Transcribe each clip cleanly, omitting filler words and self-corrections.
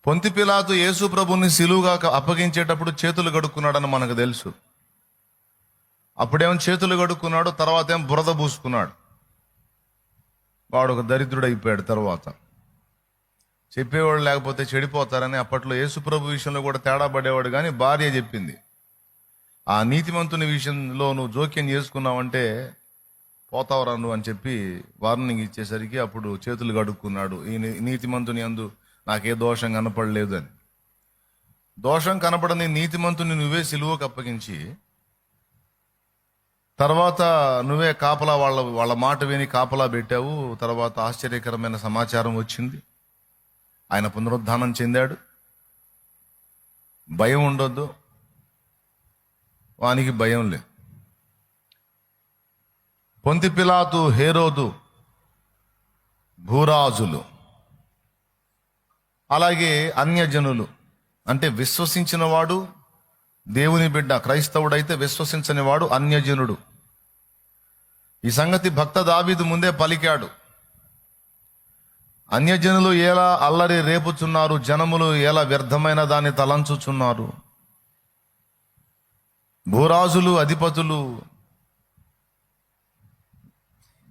పొంతి పిలాతు యేసు ప్రభుని సిలువుగా అప్పగించేటప్పుడు చేతులు కడుక్కున్నాడని మనకు తెలుసు. అప్పుడేమో చేతులు కడుక్కున్నాడు, తర్వాత ఏమో బురద పూసుకున్నాడు. వాడు ఒక దరిద్రుడు అయిపోయాడు. తర్వాత చెప్పేవాడు లేకపోతే చెడిపోతారని అప్పట్లో యేసు ప్రభు విషయంలో కూడా తేడా పడేవాడు. కానీ భార్య చెప్పింది, ఆ నీతిమంతుని విషయంలో నువ్వు జోక్యం చేసుకున్నావంటే పోతావరా నువ్వు అని చెప్పి వార్నింగ్ ఇచ్చేసరికి అప్పుడు చేతులు కడుక్కున్నాడు. ఈ నీతిమంతుని యందు నాకే దోషం కనపడలేదు అని. దోషం కనపడని నీతిమంతుని నువ్వే సిలువకు అప్పగించి తర్వాత నువ్వే కాపలా వాళ్ళ మాట విని కాపలా పెట్టావు. తర్వాత ఆశ్చర్యకరమైన సమాచారం వచ్చింది, ఆయన పునరుద్ధానం చెందాడు. భయం ఉండొద్దు, వానికి భయం లేదు. పొంతి పిలాతు, హేరోదు, భూరాజులు, అలాగే అన్యజనులు, అంటే విశ్వసించిన వాడు దేవుని బిడ్డ, క్రైస్తవుడైతే విశ్వసించని వాడు అన్యజనుడు. ఈ సంగతి భక్త దావీదు ముందే పలికాడు. అన్యజనులు ఎలా అల్లరి రేపుచున్నారు, జనములు ఎలా వ్యర్థమైన దాన్ని తలంచుచున్నారు. భూరాజులు, అధిపతులు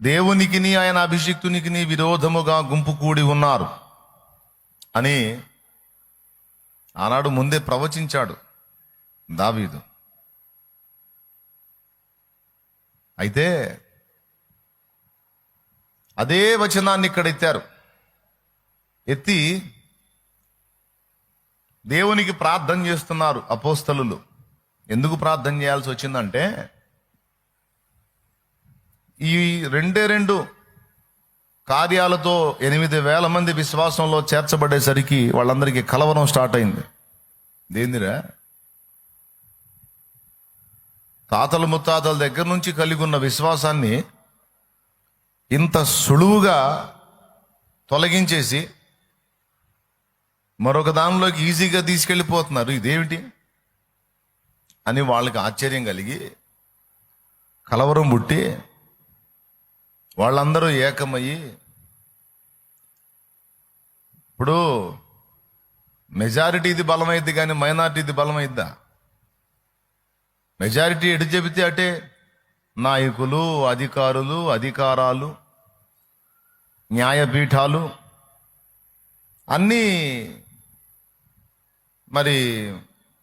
దేవునికిని ఆయన అభిషిక్తునికిని విరోధముగా గుంపు కూడి ఉన్నారు అని ఆనాడు ముందే ప్రవచించాడు దావీదు. అయితే అదే వచనాన్ని ఇక్కడ ఎత్తి దేవునికి ప్రార్థన చేస్తున్నారు అపోస్తలులు. ఎందుకు ప్రార్థన చేయాల్సి వచ్చిందంటే, ఈ రెండు కార్యాలతో 8,000 మంది విశ్వాసంలో చేర్చబడేసరికి వాళ్ళందరికీ కలవరం స్టార్ట్ అయింది. దేందిరా, తాతల ముత్తాతల దగ్గర నుంచి కలిగి ఉన్న విశ్వాసాన్ని ఇంత సులువుగా తొలగించేసి మరొక దానిలోకి ఈజీగా తీసుకెళ్ళిపోతున్నారు, ఇదేమిటి అని వాళ్ళకి ఆశ్చర్యం కలిగి కలవరం పుట్టి వాళ్ళందరూ ఏకమయ్యి, ఇప్పుడు మెజారిటీది బలమైద్ది కానీ మైనారిటీది బలమైద్దా? మెజారిటీ ఎటు చెబితే అటే నాయకులు, అధికారులు, అధికారాలు, న్యాయపీఠాలు అన్నీ మరి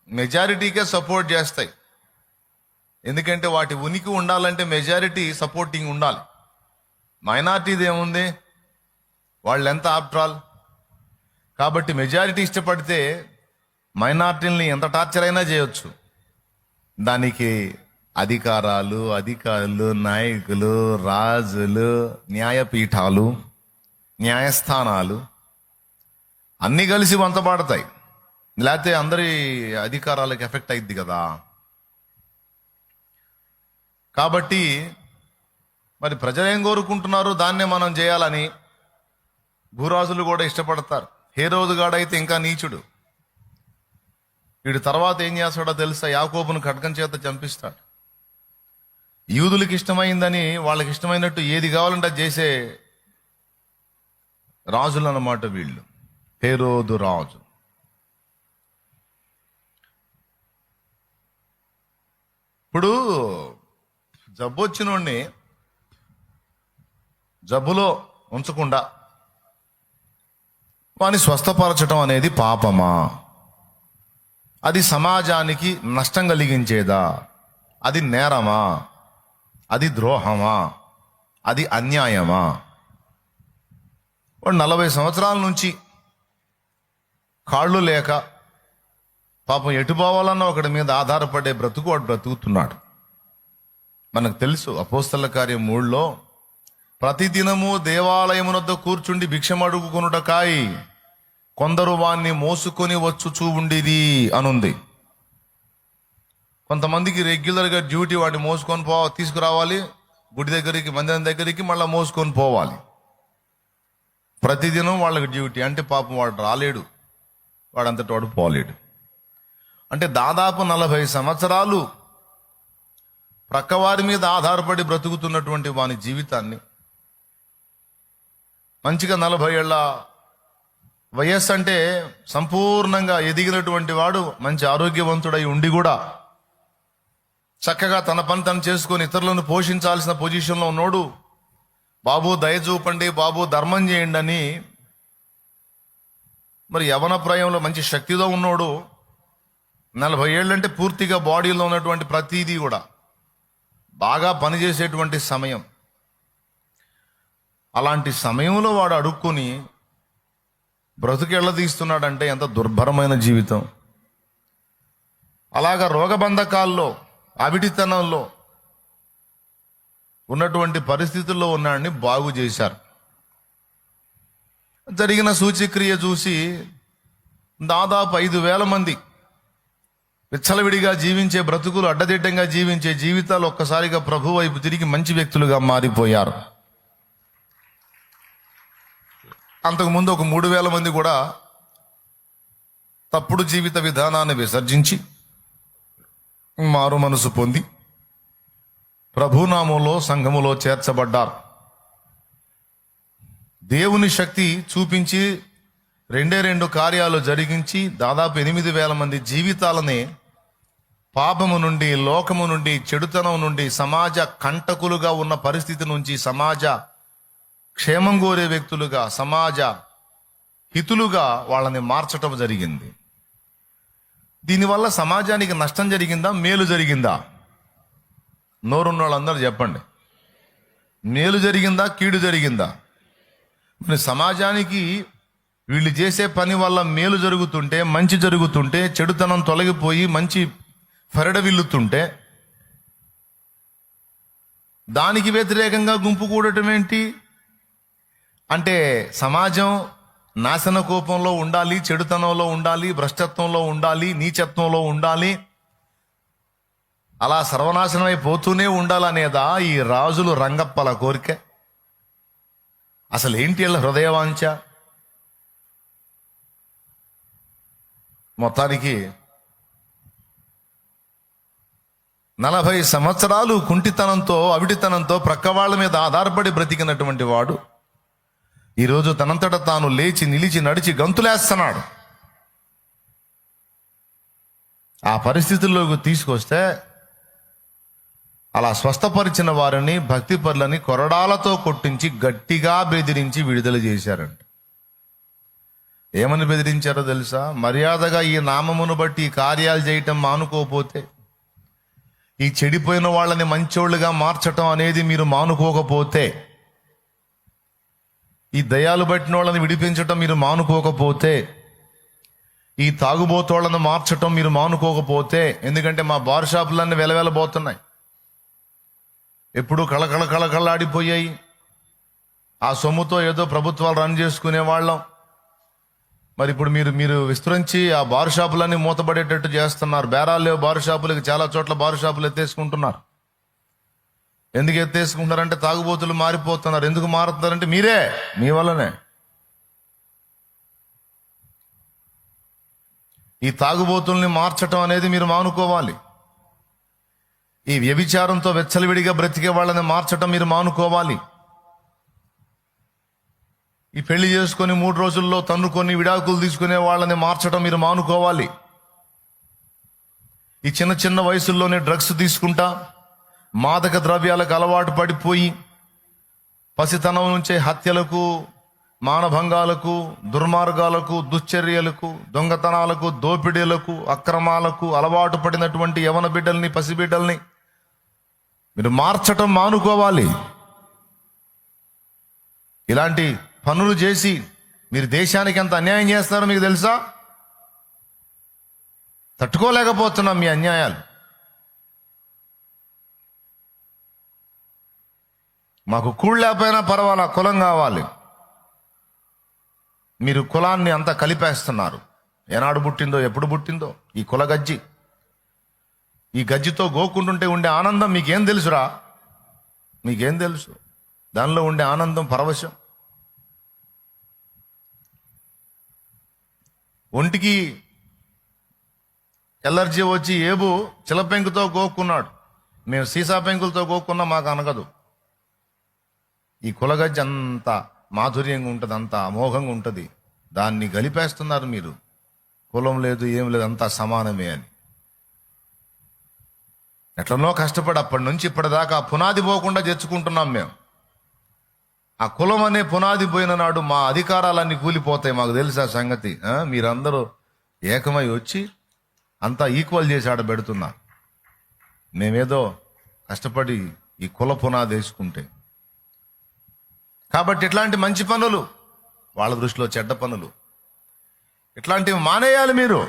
మెజారిటీకే సపోర్ట్ చేస్తాయి. ఎందుకంటే వాటి ఉనికి ఉండాలంటే మెజారిటీ సపోర్టింగ్ ఉండాలి. మైనారిటీది ఏముంది, వాళ్ళు ఎంత ఆఫ్టర్ ఆల్. కాబట్టి మెజారిటీ ఇష్టపడితే మైనారిటీని ఎంత టార్చర్ అయినా చేయొచ్చు. దానికి అధికారులు, నాయకులు, రాజులు, న్యాయపీఠాలు, న్యాయస్థానాలు అన్నీ కలిసి వంతపాడతాయి. లేకపోతే అందరి అధికారాలకు ఎఫెక్ట్ అయింది కదా. కాబట్టి మరి ప్రజలు ఏం కోరుకుంటున్నారు, దాన్నే మనం చేయాలని భూరాజులు కూడా ఇష్టపడతారు. హేరోదు గాడైతే ఇంకా నీచుడు. వీడు తర్వాత ఏం చేస్తాడో తెలుసా, యాకోబును ఖడ్గం చేత చంపిస్తాడు. యూదులకు ఇష్టమైందని వాళ్ళకి ఇష్టమైనట్టు ఏది కావాలంటే అది చేసే రాజులు అన్నమాట వీళ్ళు. హేరోదు రాజు. ఇప్పుడు జబ్బు వచ్చినోడిని జబ్బులో ఉంచకుండా వాని స్వస్థపరచడం అనేది పాపమా? అది సమాజానికి నష్టం కలిగించేదా? అది నేరమా? అది ద్రోహమా? అది అన్యాయమా? 40 సంవత్సరాల నుంచి కాళ్ళు లేక పాపం ఎటు పోవాలన్నా ఒకటి మీద ఆధారపడే బ్రతుకు వాడు బ్రతుకుతున్నాడు. మనకు తెలుసు అపోస్తల కార్యం 3లో ప్రతిదినము దేవాలయమునొద్ద కూర్చుండి భిక్షమడుగుకొనుటకాయి కొందరు వాణ్ణి మోసుకొని వచ్చుచూ ఉండిది అనుంది. కొంతమందికి రెగ్యులర్గా డ్యూటీ వాడిని మోసుకొని తీసుకురావాలి, గుడి దగ్గరికి, మందిరం దగ్గరికి, మళ్ళీ మోసుకొని పోవాలి. ప్రతిదినం వాళ్ళకి డ్యూటీ. అంటే పాపం వాడు రాలేడు, వాడంతటి వాడు పోలేడు. అంటే దాదాపు 40 సంవత్సరాలు ప్రక్కవారి మీద ఆధారపడి బ్రతుకుతున్నటువంటి వాని జీవితాన్ని మంచిగా 40 ఏళ్ళ వయస్సు అంటే సంపూర్ణంగా ఎదిగినటువంటి వాడు మంచి ఆరోగ్యవంతుడై ఉండి కూడా చక్కగా తన పని తను చేసుకొని ఇతరులను పోషించాల్సిన పొజిషన్లో ఉన్నోడు బాబు దయ చూపండి, బాబు ధర్మం చేయండి అని మరి యవన ప్రాయంలో మంచి శక్తితో ఉన్నోడు 40 ఏళ్ళంటే పూర్తిగా బాడీలో ఉన్నటువంటి ప్రతిదీ కూడా బాగా పనిచేసేటువంటి సమయం. అలాంటి సమయంలో వాడు అడుక్కుని బ్రతుకెళ్ళ తీస్తున్నాడంటే ఎంత దుర్భరమైన జీవితం. అలాగా రోగబంధకాల్లో అవిటితనంలో ఉన్నటువంటి పరిస్థితుల్లో ఉన్నాడిని బాగు చేశారు. జరిగిన సూచక్రియ చూసి దాదాపు 5,000 మంది విచ్చలవిడిగా జీవించే బ్రతుకులు, అడ్డదిడ్డంగా జీవించే జీవితాలు ఒక్కసారిగా ప్రభు వైపు తిరిగి మంచి వ్యక్తులుగా మారిపోయారు. అంతకుముందు ఒక 3,000 మంది కూడా తప్పుడు జీవిత విధానాన్ని విసర్జించి మారు మనసు పొంది ప్రభునామంలో సంఘములో చేర్చబడ్డారు. దేవుని శక్తి చూపించి 2 కార్యాలు జరిగించి దాదాపు 8,000 మంది జీవితాలనే పాపము నుండి, లోకము నుండి, చెడుతనం నుండి, సమాజ కంటకులుగా ఉన్న పరిస్థితి నుంచి సమాజ క్షేమం కోరే వ్యక్తులుగా, సమాజ హితులుగా వాళ్ళని మార్చటం జరిగింది. దీనివల్ల సమాజానికి నష్టం జరిగిందా, మేలు జరిగిందా? నోరున్న వాళ్ళందరూ చెప్పండి. మేలు జరిగిందా, కీడు జరిగిందా? మరి సమాజానికి వీళ్ళు చేసే పని వల్ల మేలు జరుగుతుంటే, మంచి జరుగుతుంటే, చెడుతనం తొలగిపోయి మంచి ఫెరడవిల్లుతుంటే దానికి వ్యతిరేకంగా గుంపు కూడటం ఏంటి? అంటే సమాజం నాశన కోపంలో ఉండాలి, చెడుతనంలో ఉండాలి, భ్రష్టత్వంలో ఉండాలి, నీచత్వంలో ఉండాలి, అలా సర్వనాశనమైపోతూనే ఉండాలనేదా ఈ రాజులు రంగప్పల కోరిక? అసలు ఏంటి వీళ్ళ హృదయవాంఛ? మొత్తానికి 40 సంవత్సరాలు కుంటితనంతో, అవిటితనంతో ప్రక్కవాళ్ల మీద ఆధారపడి బ్రతికినటువంటి వాడు ఈరోజు తనంతట తాను లేచి నిలిచి నడిచి గంతులేస్తున్నాడు. ఆ పరిస్థితుల్లోకి తీసుకొస్తే అలా స్వస్థపరిచిన వారిని, భక్తి పరులని కొరడాలతో కొట్టించి గట్టిగా బెదిరించి విడుదల చేశారంట. ఏమని బెదిరించారో తెలుసా? మర్యాదగా ఈ నామమును బట్టి ఈ కార్యాలు చేయటం మానుకోకపోతే, ఈ చెడిపోయిన వాళ్ళని మంచోళ్ళుగా మార్చటం అనేది మీరు మానుకోకపోతే, ఈ దయాలు పట్టిన వాళ్ళని విడిపించటం మీరు మానుకోకపోతే, ఈ తాగుబోతోళ్ళను మార్చటం మీరు మానుకోకపోతే, ఎందుకంటే మా బార్ షాపులన్నీ వెలవెలబోతున్నాయి, ఎప్పుడు కళకళాడిపోయాయి. ఆ సొమ్ముతో ఏదో ప్రభుత్వాలు రన్ చేసుకునే వాళ్ళం. మరి ఇప్పుడు మీరు విస్తరించి ఆ బార్ షాపులన్నీ మూతపడేటట్టు చేస్తున్నారు. బేరాలు లేవు బార్ షాపులకి, చాలా చోట్ల బార్ షాపులు ఎత్తేసుకుంటున్నారు. ఎందుకు ఎత్తేసుకుంటారంటే తాగుబోతులు మారిపోతున్నారు. ఎందుకు మారుతున్నారంటే మీరే, మీ వల్లనే. ఈ తాగుబోతుల్ని మార్చటం అనేది మీరు మానుకోవాలి. ఈ వ్యభిచారంతో వెచ్చలవిడిగా బ్రతికే వాళ్ళని మార్చటం మీరు మానుకోవాలి. ఈ పెళ్లి చేసుకొని 3 రోజుల్లో తన్నుకొని విడాకులు తీసుకునే వాళ్ళని మార్చటం మీరు మానుకోవాలి. ఈ చిన్న వయసుల్లోనే డ్రగ్స్ తీసుకుంటా మాదక ద్రవ్యాలకు అలవాటు పడిపోయి పసితనం నుంచే హత్యలకు, మానభంగాలకు, దుర్మార్గాలకు, దుశ్చర్యలకు, దొంగతనాలకు, దోపిడీలకు, అక్రమాలకు అలవాటు పడినటువంటి యవన బిడ్డల్ని, పసిబిడ్డల్ని మీరు మార్చటం మానుకోవాలి. ఇలాంటి పనులు చేసి మీరు దేశానికి ఎంత అన్యాయం చేస్తారో మీకు తెలుసా? తట్టుకోలేకపోతున్నాం మీ అన్యాయాలు. మాకు కూడు లేకపోయినా పర్వాలా, కులం కావాలి. మీరు కులాన్ని అంతా కలిపేస్తున్నారు. ఏనాడు పుట్టిందో, ఎప్పుడు పుట్టిందో ఈ కుల గజ్జి. ఈ గజ్జితో గోకుంటుంటే ఉండే ఆనందం మీకేం తెలుసురా? మీకేం తెలుసు? దానిలో ఉండే ఆనందం, పరవశం. ఒంటికి ఎలర్జీ వచ్చి ఏబు చిలపెంకుతో గోక్కున్నాడు. మేము సీసా పెంకులతో గోక్కున్నా మాకు అనగదు. ఈ కులగజ్జి అంత మాధుర్యంగా ఉంటుంది, అంత అమోఘంగా ఉంటుంది. దాన్ని గలిపేస్తున్నారు మీరు. కులం లేదు, ఏం లేదు, అంతా సమానమే అని. ఎట్లనో కష్టపడి అప్పటి నుంచి ఇప్పటిదాకా ఆ పునాది పోకుండా తెచ్చుకుంటున్నాం మేము. ఆ కులం అనే పునాది పోయిన నాడు మా అధికారాలన్నీ కూలిపోతాయి. మాకు తెలుసా సంగతి. మీరందరూ ఏకమై వచ్చి అంతా ఈక్వల్ చేసి ఆడ పెడుతున్నా. మేమేదో కష్టపడి ఈ కుల పునాది వేసుకుంటే. కాబట్టి ఇట్లాంటి మంచి పనులు, వాళ్ళ దృష్టిలో చెడ్డ పనులు, ఇట్లాంటివి మానేయాలి మీరు.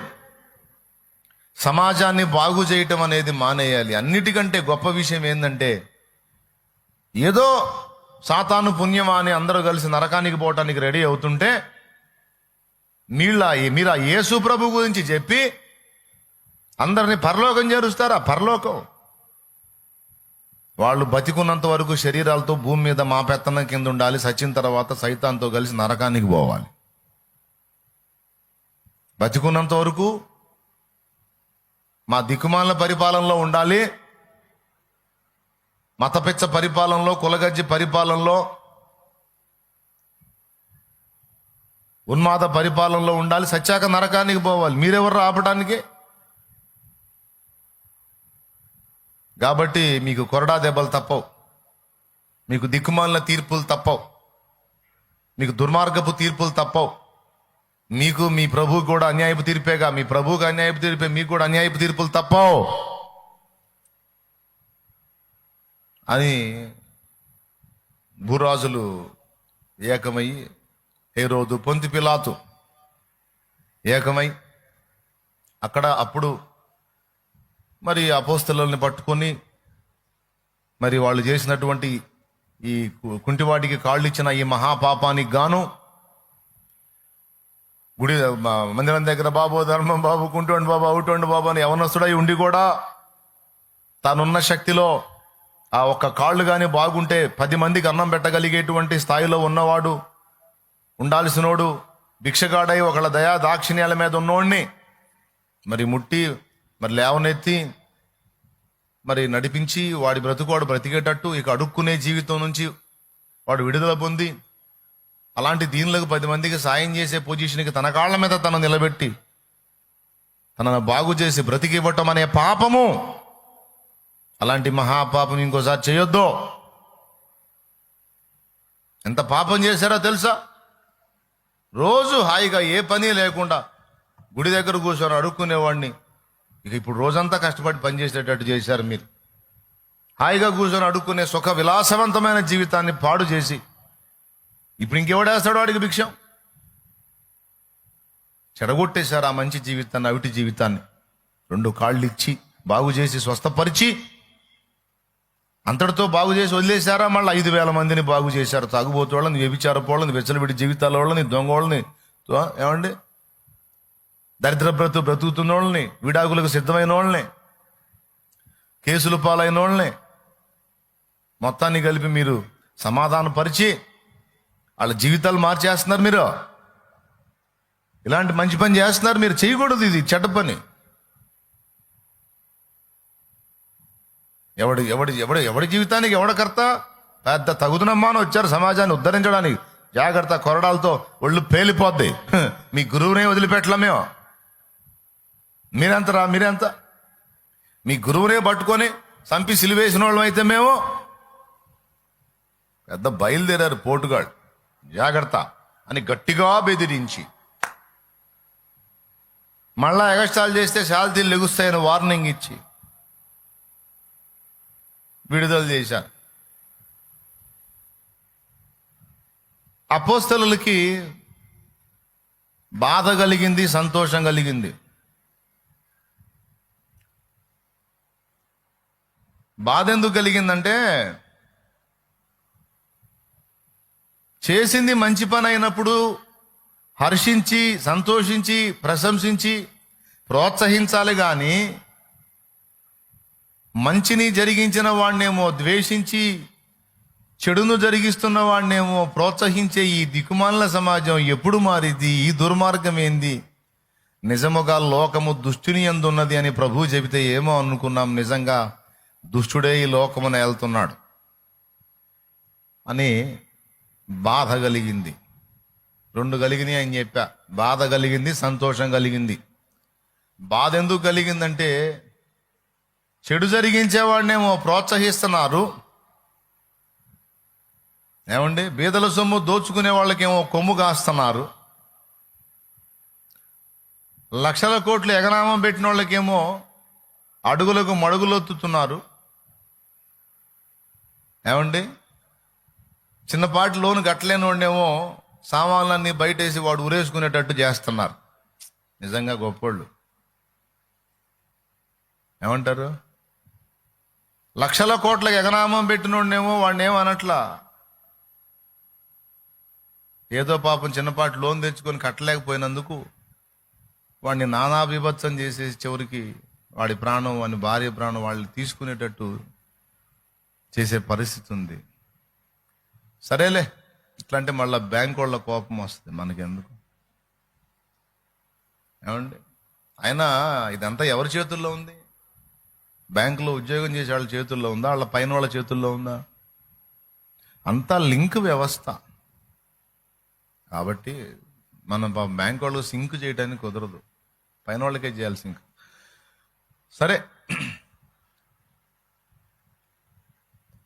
సమాజాన్ని బాగు చేయటం అనేది మానేయాలి. అన్నిటికంటే గొప్ప విషయం ఏంటంటే, ఏదో సాతాను పుణ్యమా అని అందరూ కలిసి నరకానికి పోవటానికి రెడీ అవుతుంటే మీరు ఆ యేసు ప్రభు గురించి చెప్పి అందరినీ పరలోకం చేరుస్తారా? పరలోకం వాళ్ళు బతికున్నంత వరకు శరీరాలతో భూమి మీద మా పెత్తనం కింద ఉండాలి. సచిన తర్వాత సైతాన్తో కలిసి నరకానికి పోవాలి. బతికున్నంత వరకు మా దిక్కుమాల పరిపాలనలో ఉండాలి. మతపిచ్చ పరిపాలనలో, కులగజ్జి పరిపాలనలో, ఉన్మాద పరిపాలనలో ఉండాలి. సచ్చాక నరకానికి పోవాలి. మీరెవరు ఆపడానికి? కాబట్టి మీకు కొరడా దెబ్బలు తప్పవు, మీకు దిక్కుమాలిన తీర్పులు తప్పవు, మీకు దుర్మార్గపు తీర్పులు తప్పవు. మీకు మీ ప్రభువు కూడా అన్యాయపు తీర్పేగా. మీ ప్రభువుకి అన్యాయపు తీర్పే, మీకు కూడా అన్యాయపు తీర్పులు తప్పవు అని భూరాజులు ఏకమై, హేరోదు, పొంతి పిలాతు ఏకమై అప్పుడు మరి అపోస్తలుల్ని పట్టుకొని మరి వాళ్ళు చేసినటువంటి ఈ కుంటివాడికి కాళ్ళు ఇచ్చిన ఈ మహాపాపానికి గాను గుడి మందిరం దగ్గర బాబు ధర్మం బాబు, కుంటోండి బాబు, అవుటోండి బాబు అని యవనస్తుడై ఉండి కూడా తానున్న శక్తిలో ఆ ఒక్క కాళ్ళు కానీ బాగుంటే 10 మందికి అన్నం పెట్టగలిగేటువంటి స్థాయిలో ఉన్నవాడు, ఉండాల్సినోడు, భిక్షగాడై ఒకళ్ళ దయా దాక్షిణ్యాల మీద ఉన్నోడిని మరి ముట్టి మరి లేవనెత్తి మరి నడిపించి వాడి బ్రతుకువాడు బ్రతికేటట్టు ఇక అడుక్కునే జీవితం నుంచి వాడు విడుదల పొంది అలాంటి దీనులకు 10 మందికి సాయం చేసే పొజిషన్కి తన కాళ్ళ మీద తను నిలబెట్టి తనను బాగు చేసి బ్రతికివ్వటం అనే పాపము, అలాంటి మహాపాపం ఇంకోసారి చేయొద్దు. ఎంత పాపం చేశారో తెలుసా? రోజు హాయిగా ఏ పని లేకుండా గుడి దగ్గర కూర్చొని అడుక్కునేవాడిని ఇక ఇప్పుడు రోజంతా కష్టపడి పనిచేసేటట్టు చేశారు మీరు. హాయిగా కూర్చొని అడుక్కునే సుఖ విలాసవంతమైన జీవితాన్ని పాడు చేసి ఇప్పుడు ఇంకెవడేస్తాడు వాడికి భిక్షం? చెడగొట్టేశారు ఆ మంచి జీవితాన్ని, అవిటి జీవితాన్ని. 2 కాళ్ళు ఇచ్చి బాగు చేసి స్వస్థపరిచి అంతటితో బాగు చేసి వదిలేశారా? మళ్ళీ 5,000 మందిని బాగు చేశారు. తాగుబోతోళ్ళని, వ్యభిచారపోళ్ళని, వెచ్చలవిడి జీవితాల వాళ్ళని, దొంగ వాళ్ళని, ఏమండి దరిద్ర బ్రతుకుతున్న వాళ్ళని, విడాకులకు సిద్ధమైన వాళ్ళని, కేసులు పాలైన వాళ్ళని మొత్తాన్ని కలిపి మీరు సమాధానపరిచి వాళ్ళ జీవితాలు మార్చేస్తున్నారు. మీరు ఇలాంటి మంచి పని చేస్తున్నారు. మీరు చేయకూడదు, ఇది చెడ్డ పని. ఎవడి జీవితానికి ఎవడకర్త? పెద్ద తగుదునమ్మా అని వచ్చారు సమాజాన్ని ఉద్ధరించడానికి. జాగ్రత్త, కొరడాలతో ఒళ్ళు పేలిపోద్ది. మీ గురువునే వదిలిపెట్టలే మేము. మీరెంత మీ గురువునే పట్టుకొని చంపి సిలివేసిన వాళ్ళం అయితే మేము పెద్ద బయలుదేరారు పోటుగాళ్ళు. జాగ్రత్త అని గట్టిగా బెదిరించి మళ్ళా ఎగస్టాల్ చేస్తే శాల్తీలు లెగుస్తాయని వార్నింగ్ ఇచ్చి విడుదల చేశారు. అపోస్తలులకి బాధ కలిగింది, సంతోషం కలిగింది. బాధ ఎందుకు కలిగిందంటే, చేసింది మంచి పని అయినప్పుడు హర్షించి, సంతోషించి, ప్రశంసించి, ప్రోత్సహించాలి కానీ మంచిని జరిగించిన వాడినేమో ద్వేషించి, చెడును జరిగిస్తున్న వాడినేమో ప్రోత్సహించే ఈ దిక్కుమాలిన సమాజం ఎప్పుడు మారిద్ది? ఈ దుర్మార్గం ఏంది? నిజముగా లోకము దుష్టుని యందున్నది అని ప్రభువు చెబితే ఏమో అనుకున్నాం. నిజంగా దుష్టుడే ఈ లోకమున వెళ్తున్నాడు అని బాధ కలిగింది. రెండు కలిగినాయి అని చెప్పా. బాధ కలిగింది, సంతోషం కలిగింది. బాధ ఎందుకు కలిగిందంటే చెడు జరిగించేవాడినేమో ప్రోత్సహిస్తున్నారు. ఏమండి, బీదల సొమ్ము దోచుకునే వాళ్ళకేమో కొమ్ము కాస్తున్నారు. లక్షల కోట్లు ఎగనామం పెట్టిన వాళ్ళకేమో అడుగులకు మడుగులొత్తుతున్నారు. ఏమండి, చిన్నపాటి లోను కట్టలేని వాడినేమో సామాన్లన్నీ బయటేసి వాడు ఉరేసుకునేటట్టు చేస్తున్నారు. నిజంగా గొప్పోళ్ళు. ఏమంటారు? లక్షల కోట్లకు ఎగనామం పెట్టినోడినేమో వాడిని ఏమనట్లా. ఏదో పాపం చిన్నపాటి లోన్ తెచ్చుకొని కట్టలేకపోయినందుకు వాడిని నానా బీభత్సం చేసేసి చివరికి వాడి ప్రాణం, వాడి భార్య ప్రాణం వాళ్ళు తీసుకునేటట్టు చేసే పరిస్థితి ఉంది. సరేలే, ఇట్లాంటి మళ్ళీ బ్యాంక్ వాళ్ళ కోపం వస్తుంది, మనకెందుకు? ఏమండి, అయినా ఇదంతా ఎవరి చేతుల్లో ఉంది? బ్యాంకులో ఉద్యోగం చేసే వాళ్ళ చేతుల్లో ఉందా? వాళ్ళ పైన వాళ్ళ చేతుల్లో ఉందా? అంతా లింక్ వ్యవస్థ. కాబట్టి మనం బ్యాంక్ వాళ్ళు సింక్ చేయడానికి కుదరదు, పైన వాళ్ళకే చేయాలి సింక్. సరే,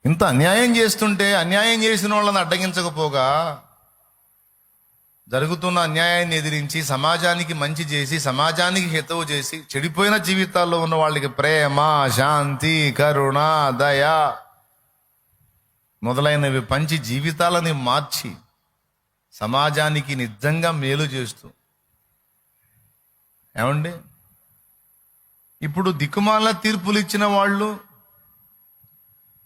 ఇంత అన్యాయం చేస్తుంటే అన్యాయం చేసిన వాళ్ళని అడ్డగించకపోగా జరుగుతున్న అన్యాయాన్ని ఎదిరించి సమాజానికి మంచి చేసి, సమాజానికి హితవు చేసి, చెడిపోయిన జీవితాల్లో ఉన్న వాళ్ళకి ప్రేమ, శాంతి, కరుణ, దయ మొదలైనవి పంచి జీవితాలని మార్చి సమాజానికి నిజంగా మేలు చేస్తూ, ఏమండి, ఇప్పుడు దిక్కుమాలిన తీర్పులు ఇచ్చిన వాళ్ళు,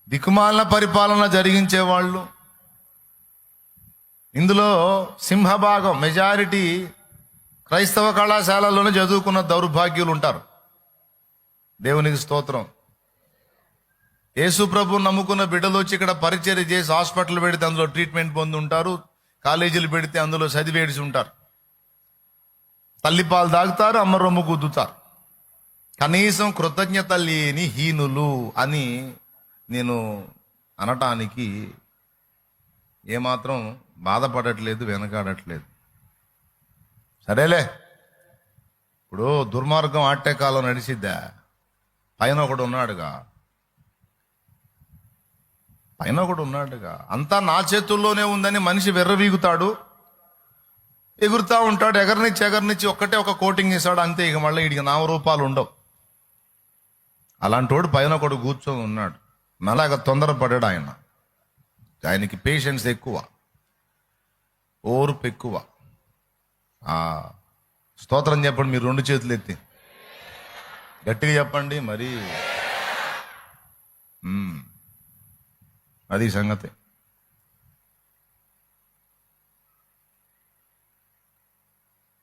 దిక్కుమాలిన పరిపాలన జరిగించే వాళ్ళు, ఇందులో సింహభాగం మెజారిటీ క్రైస్తవ కళాశాలలోనే చదువుకున్న దౌర్భాగ్యులు ఉంటారు. దేవునికి స్తోత్రం. యేసు ప్రభు నమ్ముకున్న బిడ్డలు వచ్చి ఇక్కడ పరిచర్య చేసి హాస్పిటల్ పెడితే అందులో ట్రీట్మెంట్ పొంది ఉంటారు, కాలేజీలు పెడితే అందులో చదివేడిసి ఉంటారు, తల్లిపాలు తాగుతారు, అమ్మ రొమ్ము గుద్దుతారు. కనీసం కృతజ్ఞత లేని హీనులు అని నేను అనటానికి ఏమాత్రం బాధపడట్లేదు, వెనకాడట్లేదు. సరేలే, ఇప్పుడు దుర్మార్గం ఆటే కాలం నడిచిద్దా? పైన ఒకడు ఉన్నాడుగా, అంతా నా చేతుల్లోనే ఉందని మనిషి వెర్రవీగుతాడు, ఎగురుతా ఉంటాడు, ఎగరనిచ్చి ఒక్కటే ఒక కోటింగ్ ఇస్తాడు, అంతే. ఇక మళ్ళీ వీడికి నామరూపాలు ఉండవు. అలాంటోడు పైన ఒకడు కూర్చొని ఉన్నాడు. అలాగ తొందరపడాడు ఆయన. ఆయనకి పేషెన్స్ ఎక్కువ, ఓర్పు ఎక్కువ. స్తోత్రం చెప్పండి మీరు, రెండు చేతులు ఎత్తి గట్టిగా చెప్పండి మరి. అది సంగతి.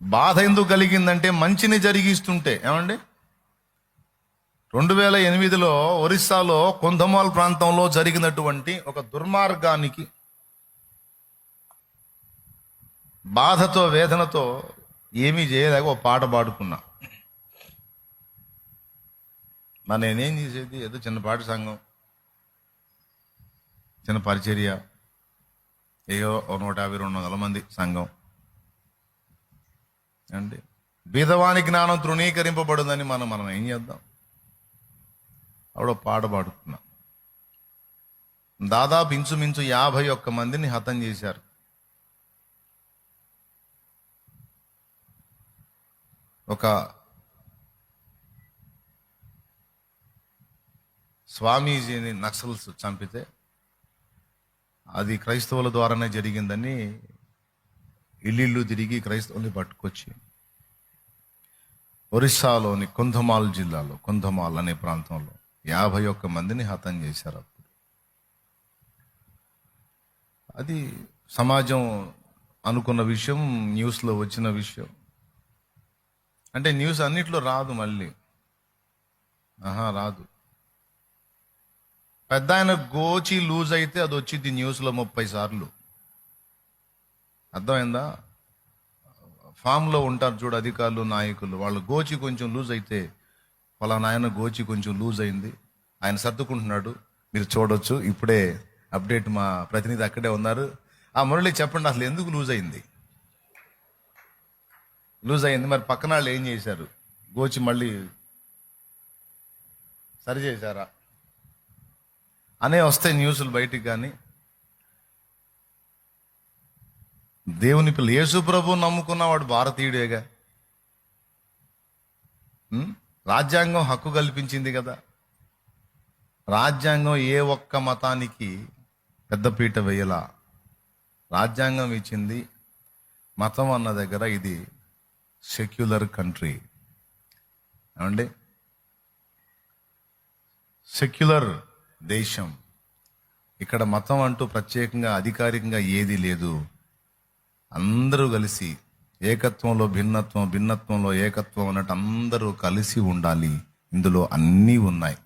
బాధ ఎందుకు కలిగిందంటే మంచిని జరిగిస్తుంటే. ఏమండి, 2008లో ఒరిస్సాలో కొంధమాల్ ప్రాంతంలో జరిగినటువంటి ఒక దుర్మార్గానికి బాధతో, వేదనతో ఏమీ చేయలేక ఒక పాట పాడుకున్నా. మరి నేనేం చేసేది? ఏదో చిన్నపాటి సంఘం, చిన్న పరిచర్య, ఏదో 150-200 మంది సంఘం అండి. బీదవాని జ్ఞానం తృణీకరింపబడిందని మనం ఏం చేద్దాం? ఆవిడ పాట పాడుకున్నా. దాదాపు ఇంచుమించు 51 మందిని హతం చేశారు. ఒక స్వామీజీని నక్సల్స్ చంపితే అది క్రైస్తవుల ద్వారానే జరిగిందని ఇల్లు తిరిగి క్రైస్తవుల్ని పట్టుకొచ్చి ఒరిస్సాలోని కొంధమాల్ జిల్లాలో, కొంధమాల్ అనే ప్రాంతంలో 51 మందిని హతం చేశారు. అప్పుడు అది సమాజం అనుకున్న విషయం, న్యూస్లో వచ్చిన విషయం. అంటే న్యూస్ అన్నిట్లో రాదు, మళ్ళీ రాదు. పెద్ద ఆయన గోచి లూజ్ అయితే అది వచ్చింది న్యూస్లో 30 సార్లు. అర్థమైందా? ఫామ్లో ఉంటారు చూడు అధికారులు, నాయకులు, వాళ్ళు గోచి కొంచెం లూజ్ అయితే, ఫలానా ఆయన గోచి కొంచెం లూజ్ అయింది, ఆయన సర్దుకుంటున్నాడు, మీరు చూడొచ్చు. ఇప్పుడే అప్డేట్, మా ప్రతినిధి అక్కడే ఉన్నారు. మురళి చెప్పండి, అసలు ఎందుకు లూజ్ అయింది? లూజ్ అయింది. మరి పక్కన వాళ్ళు ఏం చేశారు? గోచి మళ్ళీ సరి చేశారా అనే వస్తాయి న్యూస్లు బయటికి. కానీ దేవుని పిల్ల యేసు ప్రభు నమ్ముకున్నవాడు భారతీయుడేగా. రాజ్యాంగం హక్కు కల్పించింది కదా. రాజ్యాంగం ఏ ఒక్క మతానికి పెద్దపీట వేయలా. రాజ్యాంగం ఇచ్చింది మతం అన్న దగ్గర ఇది సెక్యులర్ కంట్రీ ఏమండి, సెక్యులర్ దేశం. ఇక్కడ మతం అంటూ ప్రత్యేకంగా అధికారికంగా ఏది లేదు. అందరూ కలిసి ఏకత్వంలో భిన్నత్వం, భిన్నత్వంలో ఏకత్వం అన్నట్టు అందరూ కలిసి ఉండాలి. ఇందులో అన్నీ ఉన్నాయి.